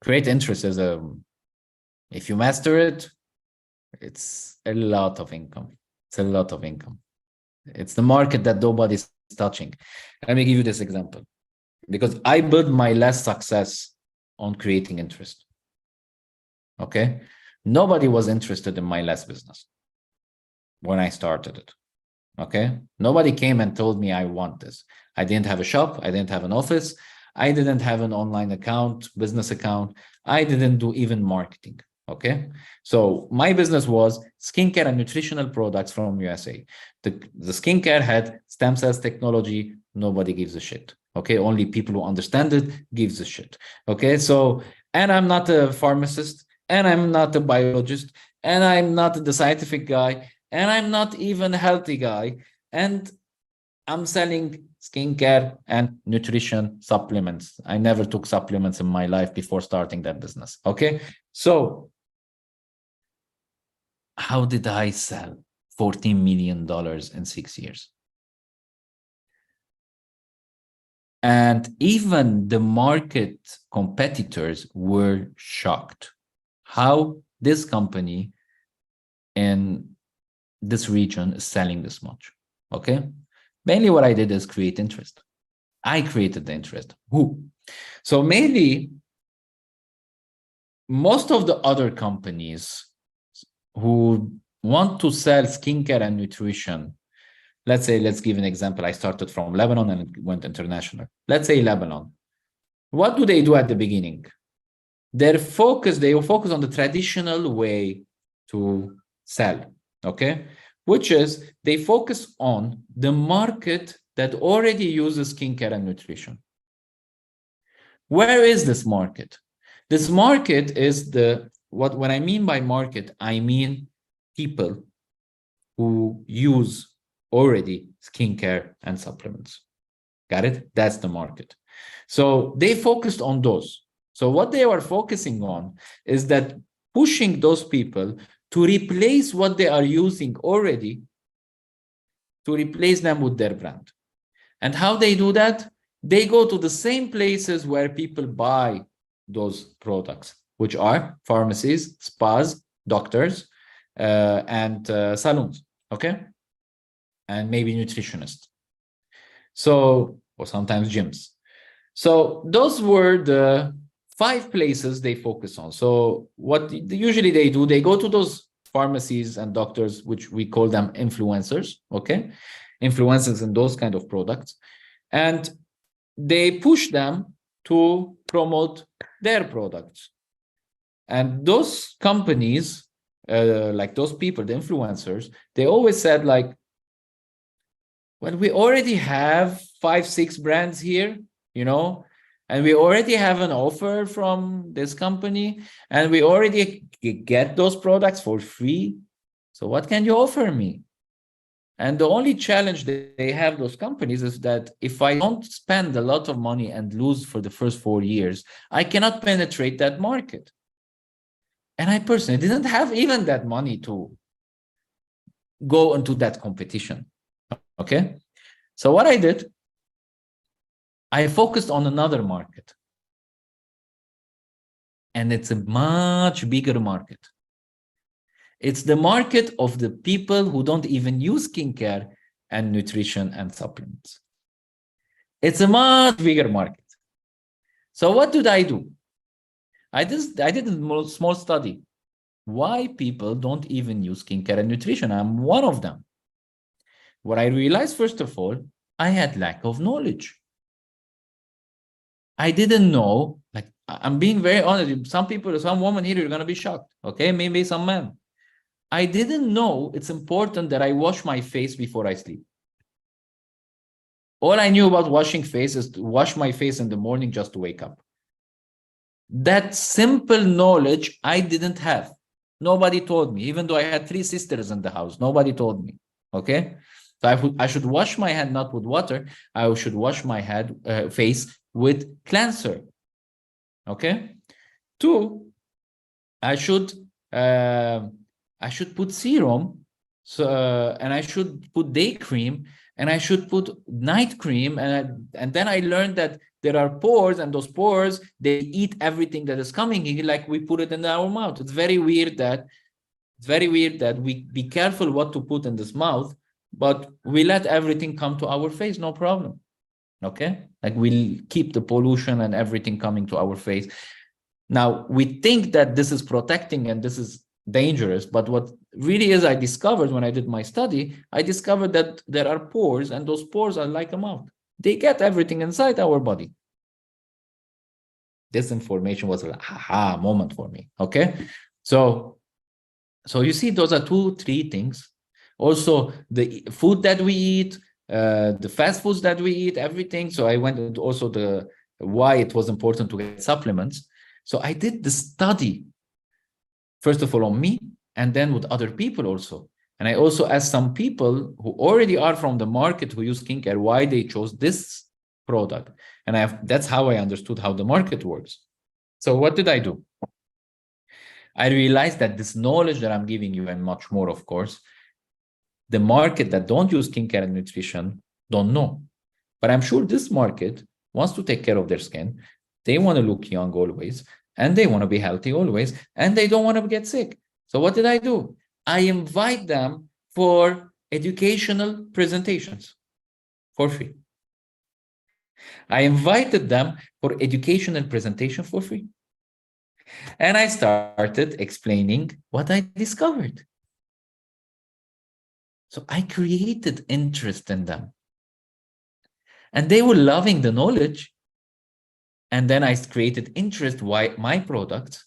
Create interest is if you master it, it's a lot of income. It's a lot of income. It's the market that nobody's touching. Let me give you this example, because I built my last success on creating interest. Okay. Nobody was interested in my last business when I started it. Okay. Nobody came and told me I want this. I didn't have a shop. I didn't have an office. I didn't have an online account, business account. I didn't do even marketing. Okay. So my business was skincare and nutritional products from USA. The skincare had stem cells technology. Nobody gives a shit. Okay. Only people who understand it gives a shit. Okay. So, and I'm not a pharmacist, and I'm not a biologist, and I'm not the scientific guy, and I'm not even a healthy guy. And I'm selling skincare and nutrition supplements. I never took supplements in my life before starting that business. Okay. So how did I sell $14 million in 6 years? And even the market competitors were shocked how this company in this region is selling this much. Okay. Mainly what I did is create interest. I created the interest. Who? So mainly most of the other companies who want to sell skincare and nutrition, let's say, let's give an example. I started from Lebanon and it went international. Let's say Lebanon. What do they do at the beginning? They will focus on the traditional way to sell, okay? Which is they focus on the market that already uses skincare and nutrition. Where is this market? This market is what I mean by market, I mean people who use already skincare and supplements. Got it? That's the market. So they focused on those. So what they are focusing on is that pushing those people to replace what they are using already, to replace them with their brand. And how they do that? They go to the same places where people buy those products, which are pharmacies, spas, doctors, and salons, okay? And maybe nutritionists. So, or sometimes gyms. So those were the 5 places they focus on. So what usually they do, they go to those pharmacies and doctors, which we call them influencers, okay? Influencers in those kind of products. And they push them to promote their products. And those companies, like those people, the influencers, they always said like, well, we already have 5, 6 brands here, you know, and we already have an offer from this company, and we already get those products for free. So what can you offer me? And the only challenge that they have, those companies, is that if I don't spend a lot of money and lose for the first 4 years, I cannot penetrate that market. And I personally didn't have even that money to go into that competition. Okay. So what I did, I focused on another market. And it's a much bigger market. It's the market of the people who don't even use skincare and nutrition and supplements. It's a much bigger market. So what did I do? I did a small study. Why people don't even use skincare and nutrition? I'm one of them. What I realized, first of all, I had lack of knowledge. I didn't know, like, I'm being very honest. Some people, some women here, you're going to be shocked. Okay, maybe some men. I didn't know it's important that I wash my face before I sleep. All I knew about washing face is to wash my face in the morning just to wake up. That simple knowledge I didn't have. Nobody told me, even though I had 3 sisters in the house. Nobody told me. Okay. So I should wash my hand not with water. I should wash my face with cleanser. Okay. 2, I should put serum, so and I should put day cream, and I should put night cream, and then I learned that there are pores, and those pores, they eat everything that is coming in, like we put it in our mouth. It's very weird that we be careful what to put in this mouth, but we let everything come to our face, no problem. Okay, like we'll keep the pollution and everything coming to our face. Now we think that this is protecting and this is dangerous, but what really is, I discovered when I did my study, I discovered that there are pores, and those pores are like a mouth. They get everything inside our body. This information was a aha moment for me. Okay, so you see, those are 2, 3 things. Also, the food that we eat, the fast foods that we eat, everything. So I went into also the why it was important to get supplements. So I did the study, first of all on me, and then with other people also. And I also asked some people who already are from the market who use skincare why they chose this product. And that's how I understood how the market works. So what did I do? I realized that this knowledge that I'm giving you, and much more, of course, the market that don't use skincare and nutrition don't know. But I'm sure this market wants to take care of their skin. They want to look young always, and they want to be healthy always, and they don't want to get sick. So what did I do? I invite them for educational presentations for free. I invited them for educational presentation for free. And I started explaining what I discovered. So I created interest in them. And they were loving the knowledge. And then I created interest why my products.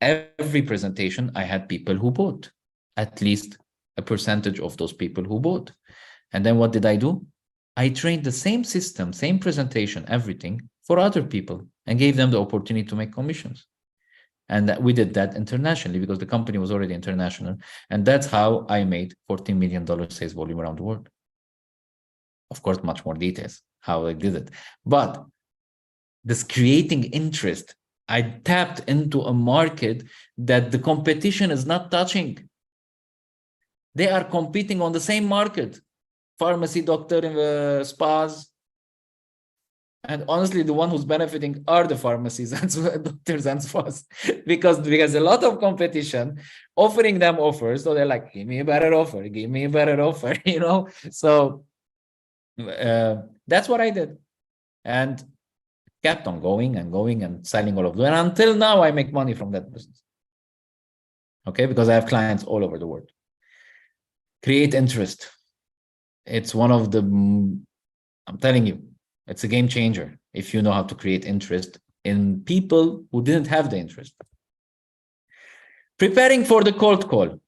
Every presentation, I had people who bought, at least a percentage of those people who bought. And then what did I do? I trained the same system, same presentation, everything for other people, and gave them the opportunity to make commissions. And we did that internationally because the company was already international. And that's how I made $14 million sales volume around the world. Of course, much more details, how I did it. But this creating interest. I tapped into a market that the competition is not touching. They are competing on the same market, pharmacy, doctor, spas. And honestly, the one who's benefiting are the pharmacies and doctors and spas, because a lot of competition offering them offers. So they're like, give me a better offer, give me a better offer, you know? So that's what I did. And kept on going and going and selling all of them. And until now, I make money from that business. Okay, because I have clients all over the world. Create interest. It's one of the, I'm telling you, it's a game changer if you know how to create interest in people who didn't have the interest. Preparing for the cold call.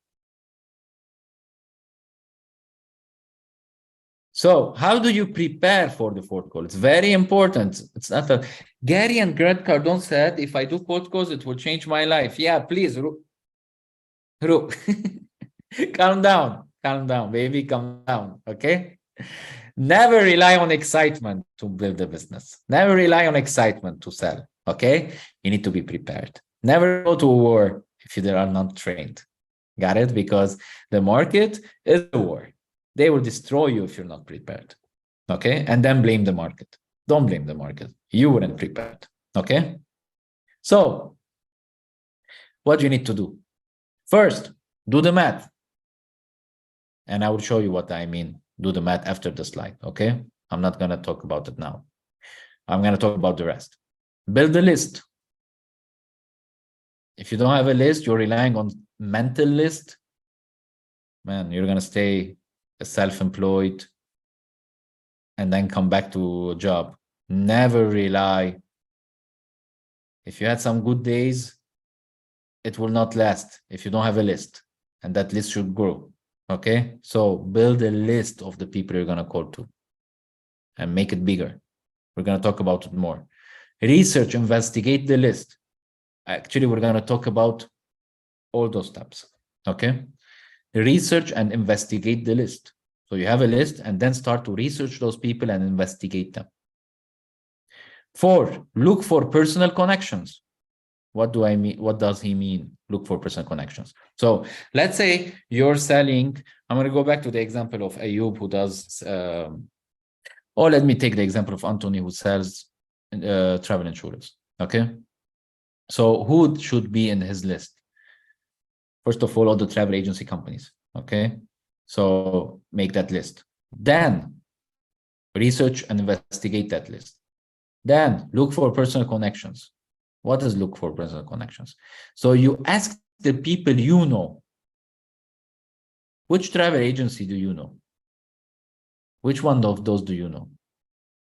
So how do you prepare for the cold call? It's very important. It's not a, Gary and Grant Cardone said, if I do cold calls, it will change my life. Yeah, please, Ru. Calm down, baby, calm down, okay? Never rely on excitement to build a business. Never rely on excitement to sell, okay? You need to be prepared. Never go to a war if you are not trained. Got it? Because the market is a war. They will destroy you if you're not prepared, okay? And then blame the market. Don't blame the market. You weren't prepared, okay? So what do you need to do? First, do the math. And I will show you what I mean. Do the math after the slide, okay? I'm not going to talk about it now. I'm going to talk about the rest. Build a list. If you don't have a list, you're relying on mental list, man, you're going to stay self-employed and then come back to a job. Never rely. If you had some good days, it will not last if you don't have a list, and that list should grow. Okay, so build a list of the people you're going to call to and make it bigger. We're going to talk about it more. Research, investigate the list. Actually, we're going to talk about all those steps. Okay, research and investigate the list. So you have a list and then start to research those people and investigate them. 4, look for personal connections. What do I mean? What does he mean? Look for personal connections. So let's say you're selling. I'm going to go back to the example of Ayub who does, or let me take the example of Anthony who sells travel insurance. Okay. So who should be in his list? First of all the travel agency companies. Okay. So make that list. Then research and investigate that list. Then look for personal connections. What does look for personal connections? So you ask the people you know. Which travel agency do you know? Which one of those do you know?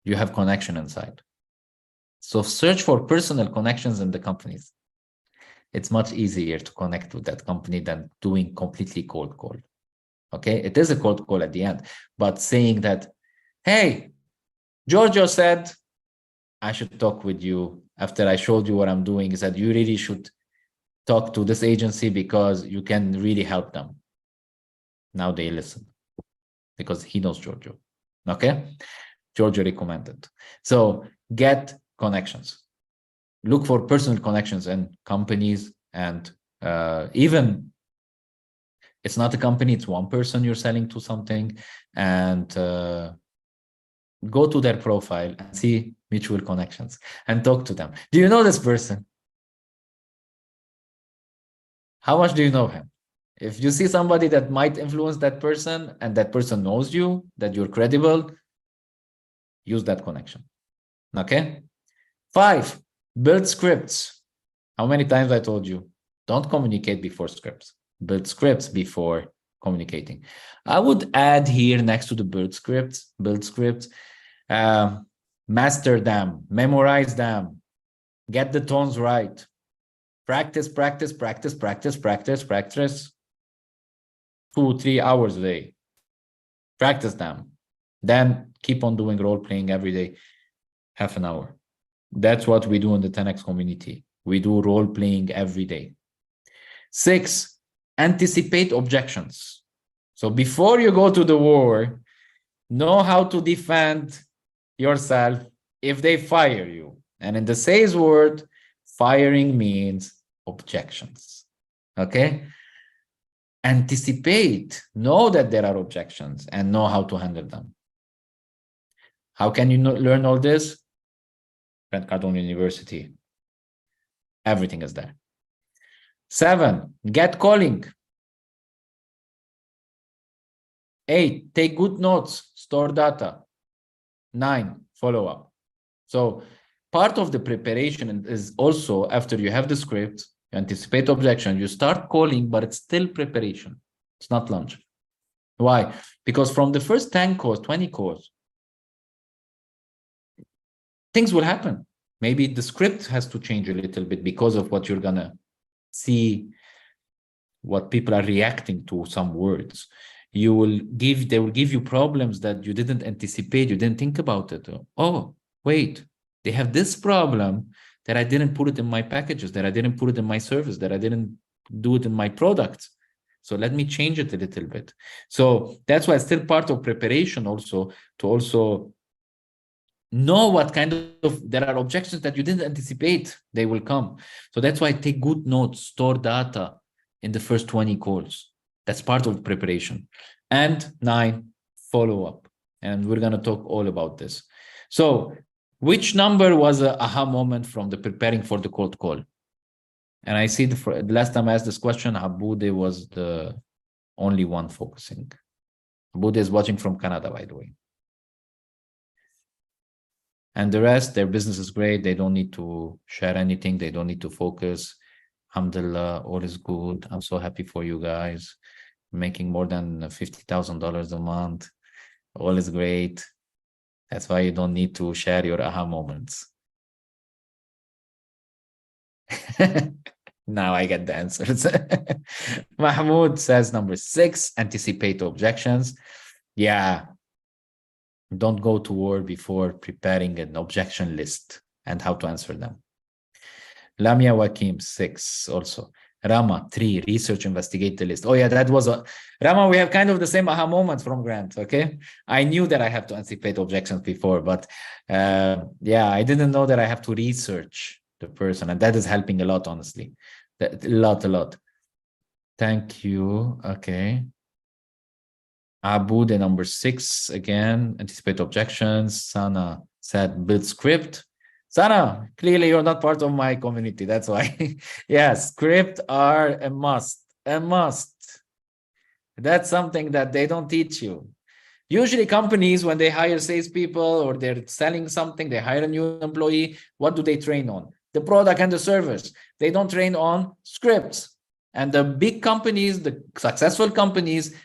You have connection inside. So search for personal connections in the companies. It's much easier to connect with that company than doing completely cold call. Okay, it is a cold call at the end, but saying that, hey, Giorgio said I should talk with you after I showed you what I'm doing, is that you really should talk to this agency because you can really help them. Now they listen because he knows Giorgio. Okay, Giorgio recommended. So get connections. Look for personal connections in companies, and even it's not a company, it's one person you're selling to something, and go to their profile and see mutual connections and talk to them. Do you know this person? How much do you know him? If you see somebody that might influence that person and that person knows you, that you're credible, use that connection. Okay. 5, build scripts. How many times I told you, don't communicate before scripts. Build scripts before communicating. I would add here next to the build scripts, master them, memorize them, get the tones right. Practice 2-3 hours a day. Practice them. Then keep on doing role playing every day, half an hour. That's what we do in the 10X community. We do role playing every day. 6, anticipate objections. So before you go to the war, know how to defend yourself if they fire you. And in the sales world, firing means objections. Okay? Anticipate, know that there are objections and know how to handle them. How can you learn all this? Grant Cardone University. Everything is there. 7, get calling. 8, take good notes, store data. 9, follow up. So part of the preparation is also after you have the script, you anticipate objection, you start calling, but it's still preparation. It's not lunch. Why? Because from the first 10 calls, 20 calls, things will happen. Maybe the script has to change a little bit because of what you're gonna see, what people are reacting to some words. They will give you problems that you didn't anticipate, you didn't think about it. Oh, wait, they have this problem that I didn't put it in my packages, that I didn't put it in my service, that I didn't do it in my products. So let me change it a little bit. So that's why it's still part of preparation also, to also know what kind of, there are objections that you didn't anticipate, they will come. So that's why take good notes, store data in the first 20 calls. That's part of preparation. And 9, follow up. And we're going to talk all about this. So which number was a aha moment from the preparing for the cold call? And I see the last time I asked this question, Abude was the only one focusing. Abude is watching from Canada, by the way. And the rest, their business is great. They don't need to share anything. They don't need to focus. Alhamdulillah, all is good. I'm so happy for you guys. Making more than $50,000 a month. All is great. That's why you don't need to share your aha moments. Now I get the answers. Mahmoud says number 6, anticipate objections. Yeah. Don't go to war before preparing an objection list and how to answer them. Lamia Wakim, 6 also. Rama, 3, research, investigate the list. Oh yeah, that was a Rama. We have kind of the same aha moment from Grant. Okay, I knew that I have to anticipate objections before, but yeah, I didn't know that I have to research the person, and that is helping a lot, honestly. A lot. Thank you. Okay. Abu, the number 6 again, anticipate objections. Sana said build script. Sana, clearly you're not part of my community. That's why. Yes, script are a must. That's something that they don't teach you. Usually companies, when they hire salespeople or they're selling something, they hire a new employee, what do they train on? The product and the service. They don't train on scripts. And the big companies, the successful companies,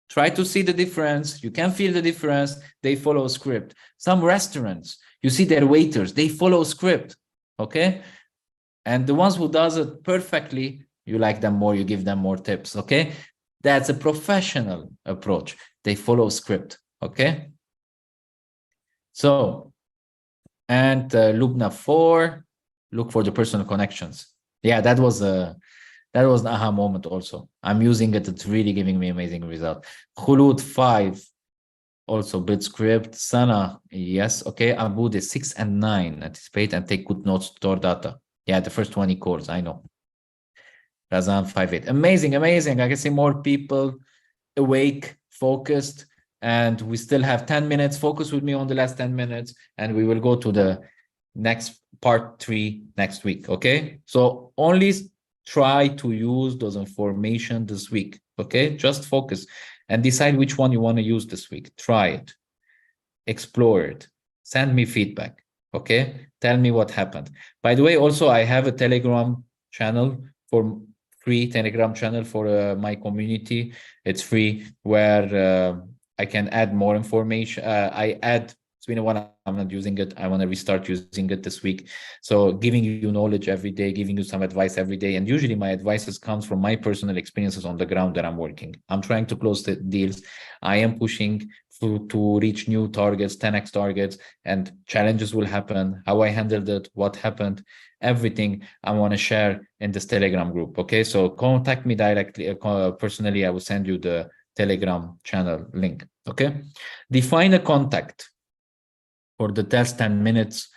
try to see the difference. You can feel the difference. They follow a script. Some restaurants, you see their waiters, they follow a script, okay? And the ones who does it perfectly, you like them more, you give them more tips, okay? That's a professional approach. They follow a script, okay? So, and Lubna 4, look for the personal connections. Yeah, that was an aha moment also. I'm using it. It's really giving me amazing result. Khulud 5, also build script. Sana, yes. Okay. Abu, 6 and 9, anticipate and take good notes, store data. Yeah, the first 20 calls, I know. Razan 5-8. Amazing. I can see more people awake, focused, and we still have 10 minutes. Focus with me on the last 10 minutes, and we will go to the next part 3 next week. Okay. So only try to use those information this week. Okay. Just focus and decide which one you want to use this week. Try it, explore it, send me feedback. Okay. Tell me what happened. By the way, also, I have a Telegram channel for free Telegram channel for my community. It's free, where I can add more information. It's been a while, I'm not using it. I want to restart using it this week. So giving you knowledge every day, giving you some advice every day. And usually my advices comes from my personal experiences on the ground that I'm working. I'm trying to close the deals. I am pushing to reach new targets, 10x targets, and challenges will happen. How I handled it, what happened, everything I want to share in this Telegram group. Okay, so contact me directly, personally. I will send you the Telegram channel link. Okay, define a contact for the test 10 minutes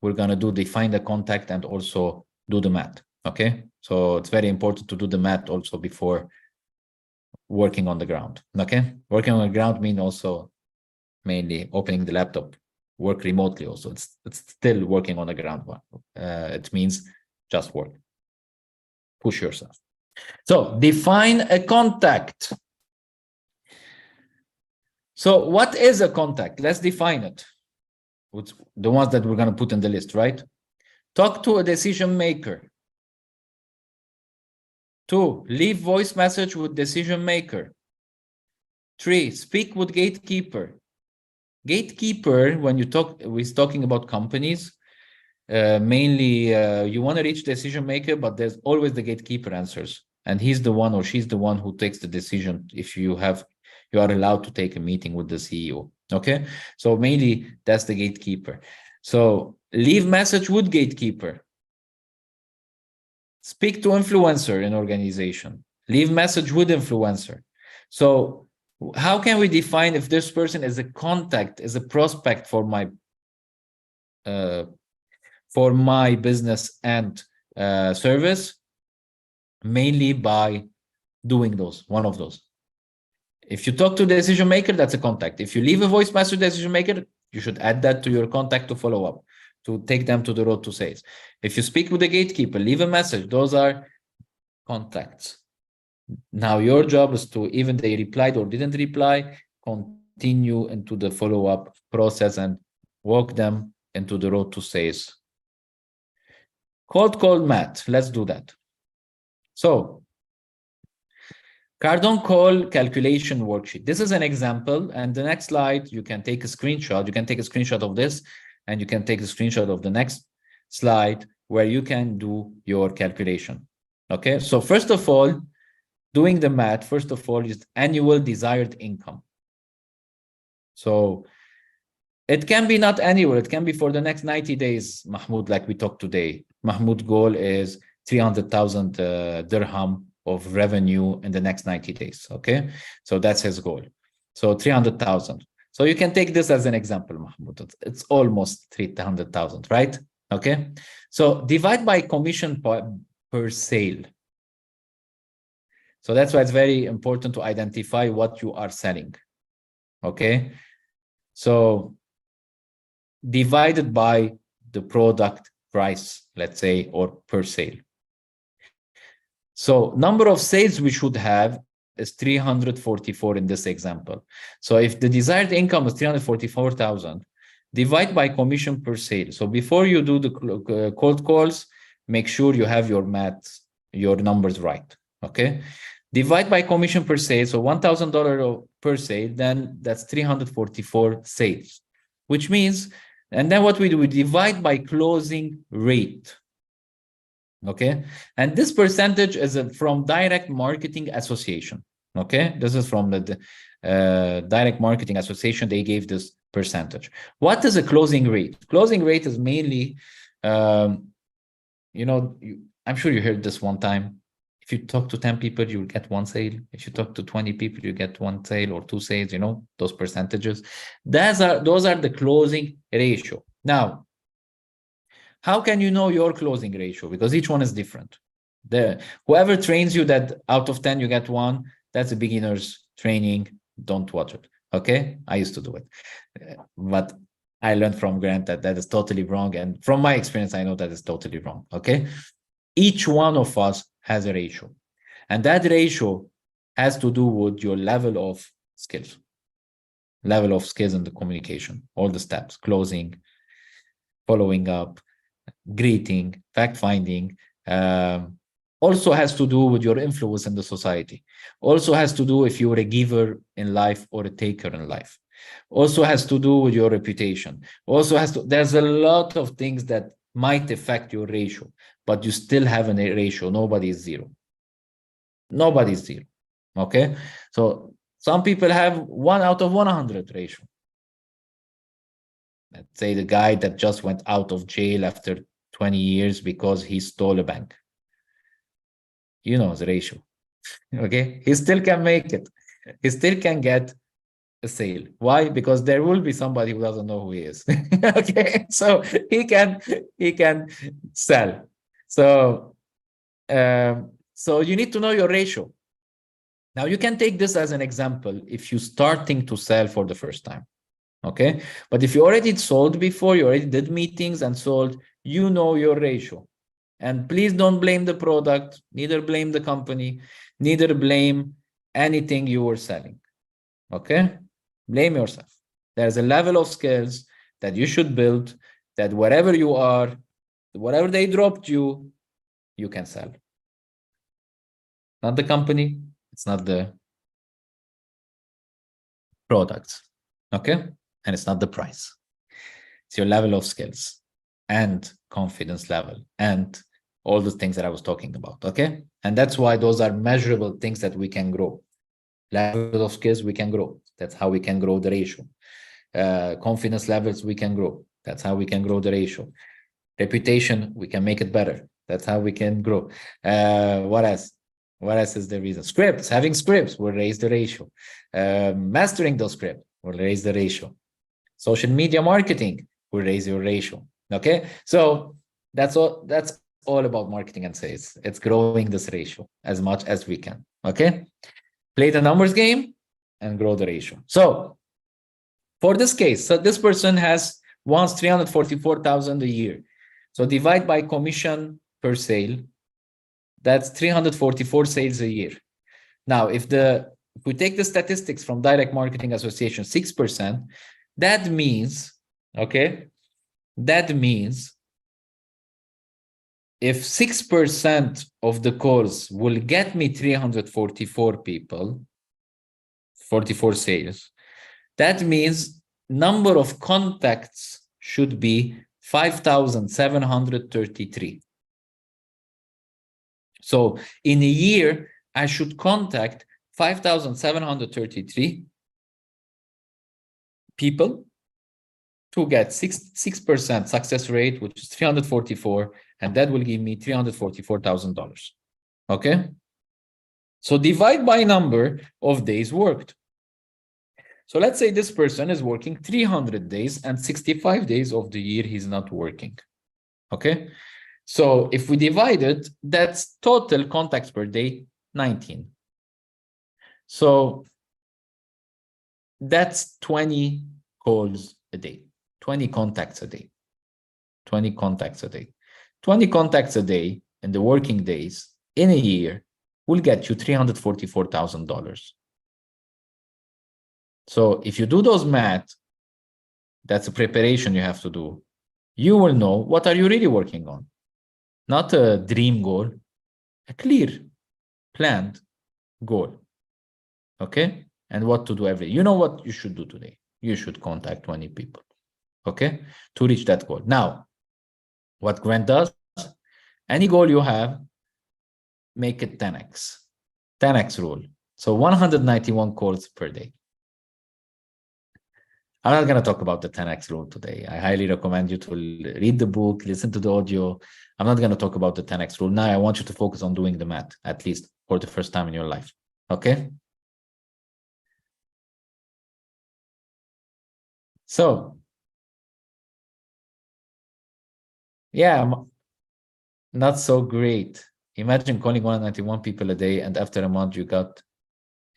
we're going to define the contact and also do the math. Okay. So it's very important to do the math also before working on the ground. Okay. Working on the ground means also mainly opening the laptop, work remotely also. It's still working on the ground one. It means just work. Push yourself. So define a contact. So what is a contact? Let's define it. It's the ones that we're going to put in the list, right? Talk to a decision maker. 2, leave voice message with decision maker. 3, speak with gatekeeper. Gatekeeper, when we're talking about companies, mainly you want to reach decision maker, but there's always the gatekeeper answers. And he's the one or she's the one who takes the decision if you are allowed to take a meeting with the CEO. Okay, so mainly that's the gatekeeper. So leave message with gatekeeper. Speak to influencer in organization. Leave message with influencer. So how can we define if this person is a contact, is a prospect for my business and service? Mainly by doing one of those. If you talk to the decision maker, that's a contact. If you leave a voice message decision maker, you should add that to your contact to follow up, to take them to the road to sales. If you speak with the gatekeeper, leave a message, those are contacts. Now your job is to, even they replied or didn't reply, continue into the follow-up process and walk them into the road to sales. Cold math, let's do that. So Cardone call calculation worksheet. This is an example, and the next slide, you can take a screenshot. You can take a screenshot of this, and you can take a screenshot of the next slide where you can do your calculation. Okay, so first of all, doing the math, first of all, is annual desired income. So it can be not annual, it can be for the next 90 days, Mahmoud, like we talked today. Mahmoud's goal is 300,000 dirham of revenue in the next 90 days. Okay, so that's his goal. So 300,000. So you can take this as an example, Mahmoud. It's almost 300,000, right? Okay, so divide by commission per sale. So that's why it's very important to identify what you are selling. Okay, so divided by the product price, let's say, or per sale. So number of sales we should have is 344 in this example. So if the desired income is 344,000, divide by commission per sale. So before you do the cold calls, make sure you have your math, your numbers right. Okay, divide by commission per sale. So $1,000 per sale, then that's 344 sales, which means, and then what we do, we divide by closing rate. Okay, and this percentage is from Direct Marketing Association. Okay, this is from the Direct Marketing Association. They gave this percentage. What is a closing rate? Closing rate is mainly, I'm sure you heard this one time. If you talk to 10 people, you will get 1 sale. If you talk to 20 people, you get 1 sale or 2 sales, those percentages. Those are the closing ratio. Now, how can you know your closing ratio? Because each one is different. Whoever trains you that out of 10 you get 1, that's a beginner's training. Don't watch it. Okay, I used to do it, but I learned from Grant that is totally wrong, and from my experience I know that is totally wrong. Okay, each one of us has a ratio, and that ratio has to do with your level of skills in the communication, all the steps: closing, following up, greeting, fact-finding. Also has to do with your influence in the society. Also has to do if you're a giver in life or a taker in life. Also has to do with your reputation. Also there's a lot of things that might affect your ratio, but you still have a ratio. Nobody is zero. Nobody's zero. Okay, so some people have 1 out of 100 ratio. Let's say the guy that just went out of jail after 20 years because he stole a bank. The ratio. Okay, he still can make it. He still can get a sale. Why? Because there will be somebody who doesn't know who he is. Okay, so he can sell. So so you need to know your ratio. Now you can take this as an example if you're starting to sell for the first time. Okay, but if you already sold before, you already did meetings and sold, you know your ratio. And please don't blame the product, neither blame the company, neither blame anything you were selling. Okay, blame yourself. There's a level of skills that you should build, that wherever you are, whatever they dropped you, you can sell. Not the company, it's not the products. Okay, and it's not the price. It's your level of skills and confidence level and all the things that I was talking about. Okay, and that's why those are measurable things that we can grow. Level of skills we can grow. That's how we can grow the ratio. Confidence levels we can grow. That's how we can grow the ratio. Reputation, we can make it better. That's how we can grow. What else? What else is the reason? Scripts, having scripts will raise the ratio. Mastering those scripts will raise the ratio. Social media marketing will raise your ratio. Okay, so that's all about marketing and sales. It's growing this ratio as much as we can. Okay, play the numbers game and grow the ratio. So for this case, so this person wants 344,000 a year. So divide by commission per sale. That's 344 sales a year. Now, if we take the statistics from Direct Marketing Association, 6%, that means, okay, that means if 6% of the calls will get me 344 people, 44 sales, that means number of contacts should be 5,733. So in a year, I should contact 5,733 people to get 6% success rate, which is 344, and that will give me $344,000. Okay? So divide by number of days worked. So let's say this person is working 300 days and 65 days of the year he's not working. Okay? So if we divide it, that's total contacts per day, 19. So that's 20 calls a day, 20 contacts a day, 20 contacts a day. 20 contacts a day in the working days in a year will get you $344,000. So if you do those math, that's a preparation you have to do. You will know what are you really working on. Not a dream goal, a clear, planned goal. Okay? And what to do every day. You know what you should do today. You should contact 20 people. Okay? To reach that goal. Now, what Grant does, any goal you have, make it 10x. 10x rule. So 191 calls per day. I'm not going to talk about the 10x rule today. I highly recommend you to read the book, listen to the audio. I'm not going to talk about the 10x rule. Now I want you to focus on doing the math, at least for the first time in your life. Okay? So, yeah, not so great. Imagine calling 191 people a day, and after a month you got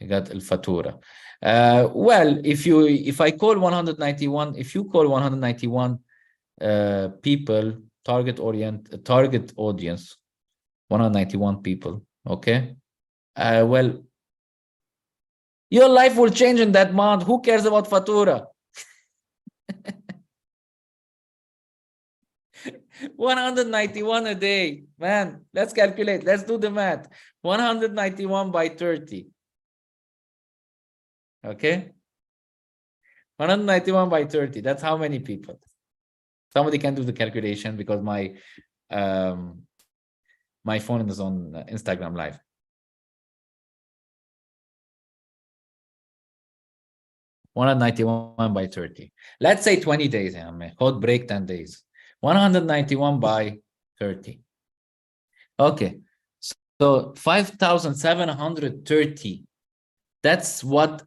el fatura. Well, if I call 191, if you call 191 people, target audience, 191 people, okay? Well, your life will change in that month. Who cares about fatura? 191 a day, man. Let's calculate. Let's do the math. 191 by 30. Okay. 191 by 30. That's how many people? Somebody can do the calculation because my phone is on Instagram Live. 191 by 30. Let's say 20 days. Hot break 10 days. 191 by 30. Okay. So 5,730. That's what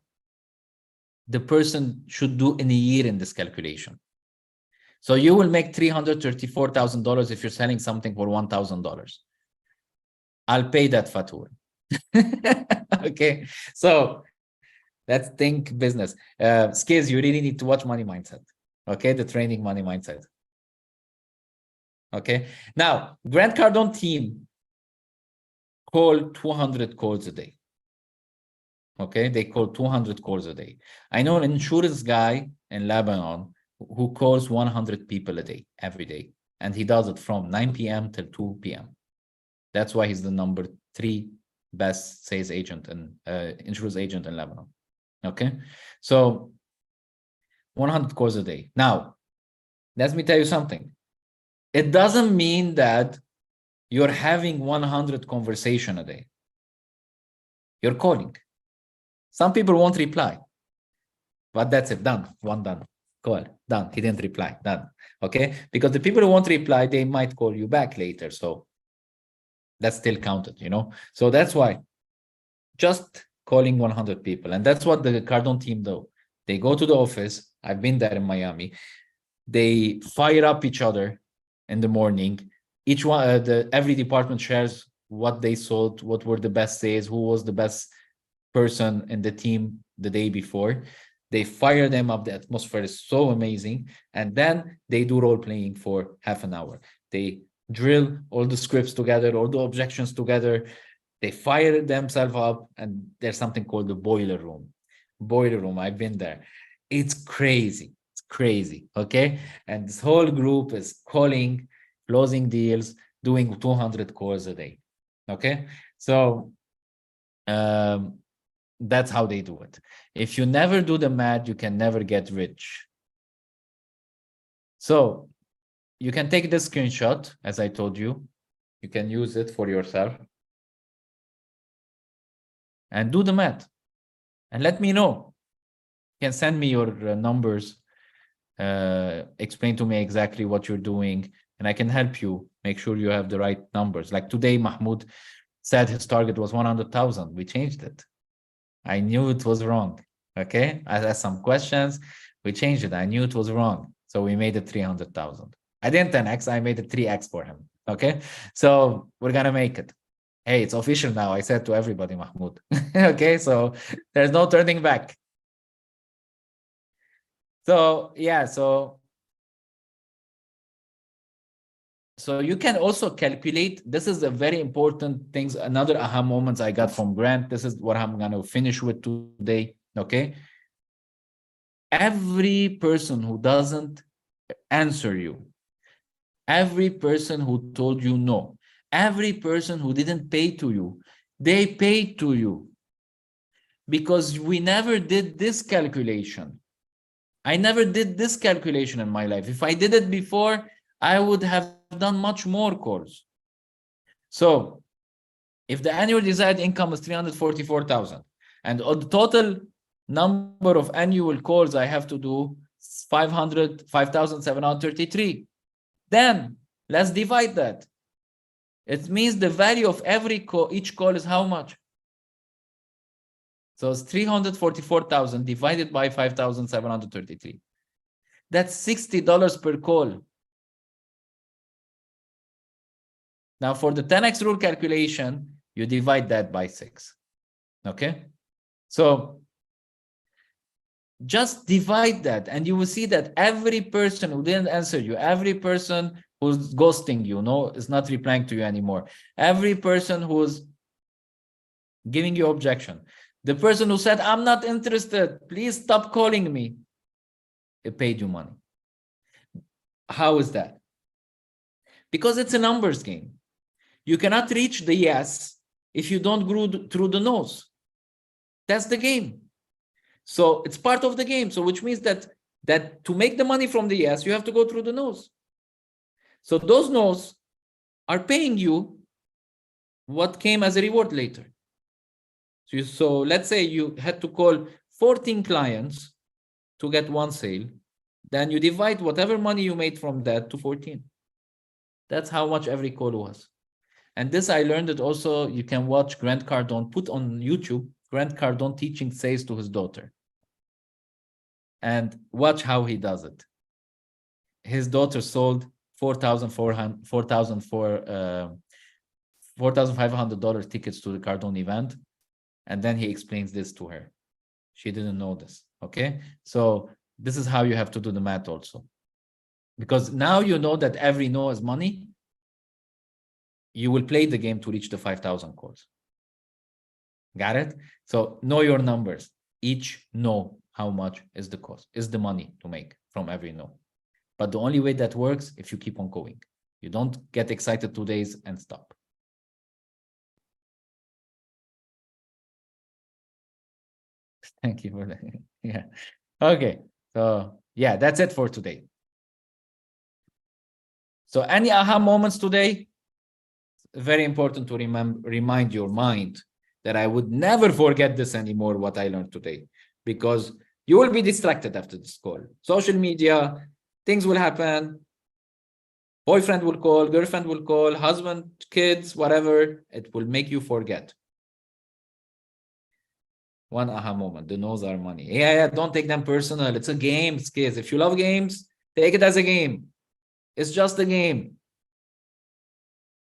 the person should do in a year in this calculation. So you will make $334,000 if you're selling something for $1,000. I'll pay that fatur. Okay, so let's think business. Skills, you really need to watch Money Mindset. Okay, the training Money Mindset. Okay, now Grant Cardone team call 200 calls a day. Okay, they call 200 calls a day. I know an insurance guy in Lebanon who calls 100 people a day, every day. And he does it from 9 p.m. till 2 p.m. That's why he's the number 3 best sales agent and insurance agent in Lebanon. Okay, so 100 calls a day. Now, let me tell you something. It doesn't mean that you're having 100 conversation a day. You're calling. Some people won't reply, but that's it. Done. One done. Call. Done. He didn't reply. Done. Okay, because the people who won't reply, they might call you back later. So that's still counted, you know. So that's why just calling 100 people, and that's what the Cardone team do. They go to the office. I've been there in Miami. They fire up each other in the morning. Each one, every department shares what they sold, what were the best sales, who was the best person in the team the day before. They fire them up. The atmosphere is so amazing. And then they do role playing for half an hour. They drill all the scripts together, all the objections together. They fire themselves up, and there's something called the boiler room. Boiler room, I've been there. It's crazy. It's crazy, okay? And this whole group is calling, closing deals, doing 200 calls a day, okay? So that's how they do it. If you never do the math, you can never get rich. So you can take this screenshot, as I told you. You can use it for yourself. And do the math. And let me know. You can send me your numbers. Explain to me exactly what you're doing. And I can help you make sure you have the right numbers. Like today, Mahmoud said his target was 100,000. We changed it. I knew it was wrong. Okay, I asked some questions. We changed it. I knew it was wrong. So we made it 300,000. I didn't 10x. I made it 3x for him. Okay, so we're going to make it. Hey, it's official now. I said to everybody, Mahmoud. Okay, so there's no turning back. So yeah, so you can also calculate. This is a very important thing. Another aha moments I got from Grant. This is what I'm going to finish with today. Okay. Every person who doesn't answer you, every person who told you no, every person who didn't pay to you, they paid to you because we never did this calculation. I never did this calculation in my life. If I did it before, I would have done much more calls. So if the annual desired income is 344,000 and the total number of annual calls I have to do 5,733, then let's divide that. It means the value of every call, each call is how much? So it's 344,000 divided by 5,733. That's $60 per call. Now for the 10x rule calculation, you divide that by 6. Okay? So just divide that and you will see that every person who didn't answer you, every person who's ghosting you, is not replying to you anymore, every person who's giving you objection, the person who said, I'm not interested, please stop calling me, it paid you money. How is that? Because it's a numbers game. You cannot reach the yes if you don't go through the no's. That's the game. So it's part of the game. So which means that to make the money from the yes, you have to go through the no's. So those no's are paying you what came as a reward later. So let's say you had to call 14 clients to get one sale. Then you divide whatever money you made from that to 14. That's how much every call was. And this I learned it also. You can watch Grant Cardone, put on YouTube, Grant Cardone teaching sales to his daughter. And watch how he does it. His daughter sold $4,500 tickets to the Cardone event. And then he explains this to her. She didn't know this. Okay. So this is how you have to do the math also. Because now you know that every no is money. You will play the game to reach the 5,000 calls. Got it? So know your numbers. Each no, how much is the cost, is the money to make from every no. But the only way that works if you keep on going. You don't get excited 2 days and stop. Thank you for that. Yeah. Okay. So yeah, that's it for today. So any aha moments today? Very important to remind your mind that I would never forget this anymore, what I learned today, because you will be distracted after this call. Social media, things will happen. Boyfriend will call, girlfriend will call, husband, kids, whatever. It will make you forget. One aha moment. The no's are money. Yeah, don't take them personal. It's a game, kids. If you love games, take it as a game. It's just a game.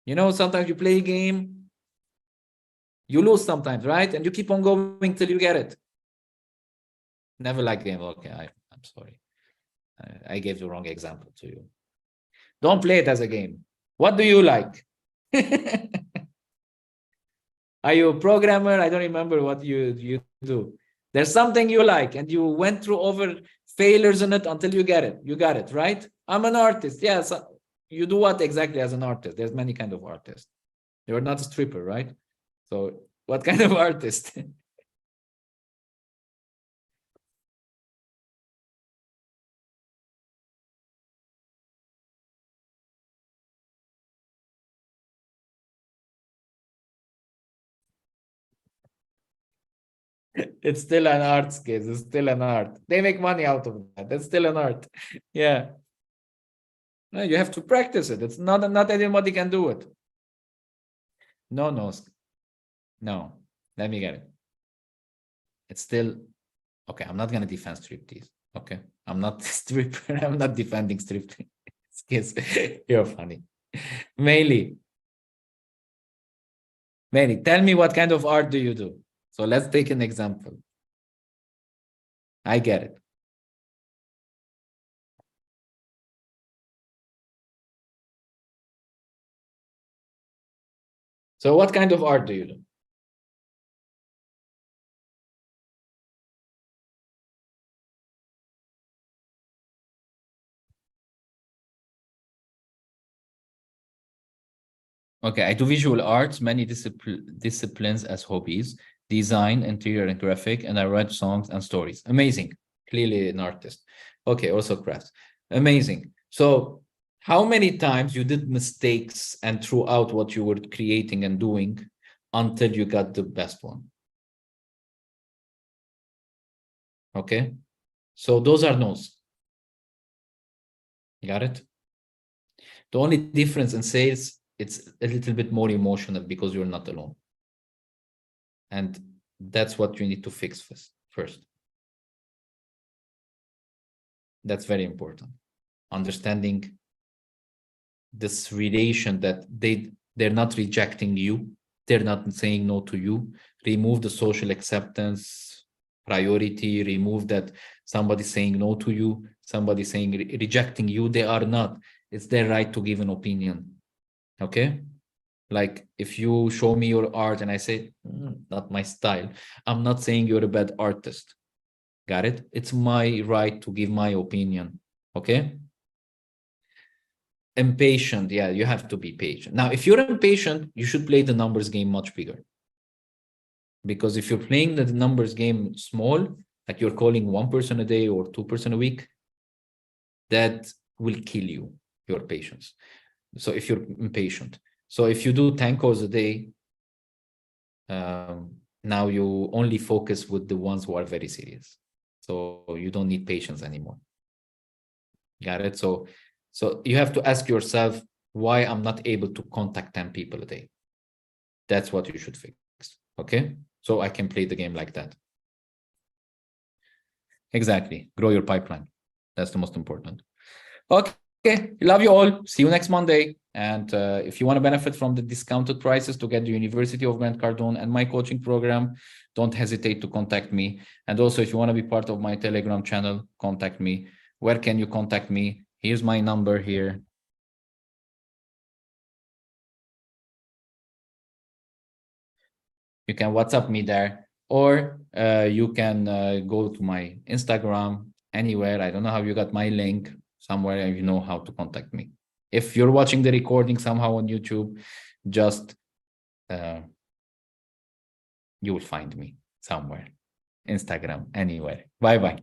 You know, sometimes you play a game, you lose sometimes, right? And you keep on going till you get it. Never like game. Okay, I'm sorry. I gave the wrong example to you. Don't play it as a game. What do you like? Are you a programmer? I don't remember what you do. There's something you like and you went through over failures in it until you get it. You got it, right? I'm an artist. Yes. You do what exactly as an artist? There's many kind of artists. You're not a stripper, right? So what kind of artist? It's still an art, kids. It's still an art. They make money out of that. That's still an art. Yeah. No, you have to practice it. It's not anybody can do it. No. No. Let me get it. It's still okay. I'm not gonna defend striptease. Okay. I'm not stripper. I'm not defending striptease. Kids, you're funny. Mainly, tell me what kind of art do you do? So let's take an example. I get it. So what kind of art do you do? Okay, I do visual arts, many disciplines as hobbies, design, interior and graphic, and I write songs and stories. Amazing. Clearly an artist. Okay, also crafts. Amazing. So how many times you did mistakes and threw out what you were creating and doing until you got the best one? Okay, so those are no's. Got it? The only difference in sales, it's a little bit more emotional because you're not alone. And that's what you need to fix first. That's very important. Understanding this relation that they're not rejecting you, they're not saying no to you. Remove the social acceptance priority, remove that somebody saying no to you, somebody saying rejecting you. They are not. It's their right to give an opinion. Okay? Like if you show me your art and I say, not my style, I'm not saying you're a bad artist. Got it? It's my right to give my opinion. Okay? Impatient. Yeah, you have to be patient. Now, if you're impatient, you should play the numbers game much bigger. Because if you're playing the numbers game small, like you're calling one person a day or 2 person a week, that will kill you, your patience. So if you're impatient. So if you do 10 calls a day, now you only focus with the ones who are very serious. So you don't need patience anymore. Got it? So you have to ask yourself why I'm not able to contact 10 people a day. That's what you should fix. Okay? So I can play the game like that. Exactly. Grow your pipeline. That's the most important. Okay. Love you all. See you next Monday. And if you want to benefit from the discounted prices to get the University of Grant Cardone and my coaching program, don't hesitate to contact me. And also, if you want to be part of my Telegram channel, contact me. Where can you contact me? Here's my number here. You can WhatsApp me there, or you can go to my Instagram, anywhere. I don't know how you got my link, somewhere you know how to contact me. If you're watching the recording somehow on YouTube, just you will find me somewhere. Instagram, anywhere. Bye-bye.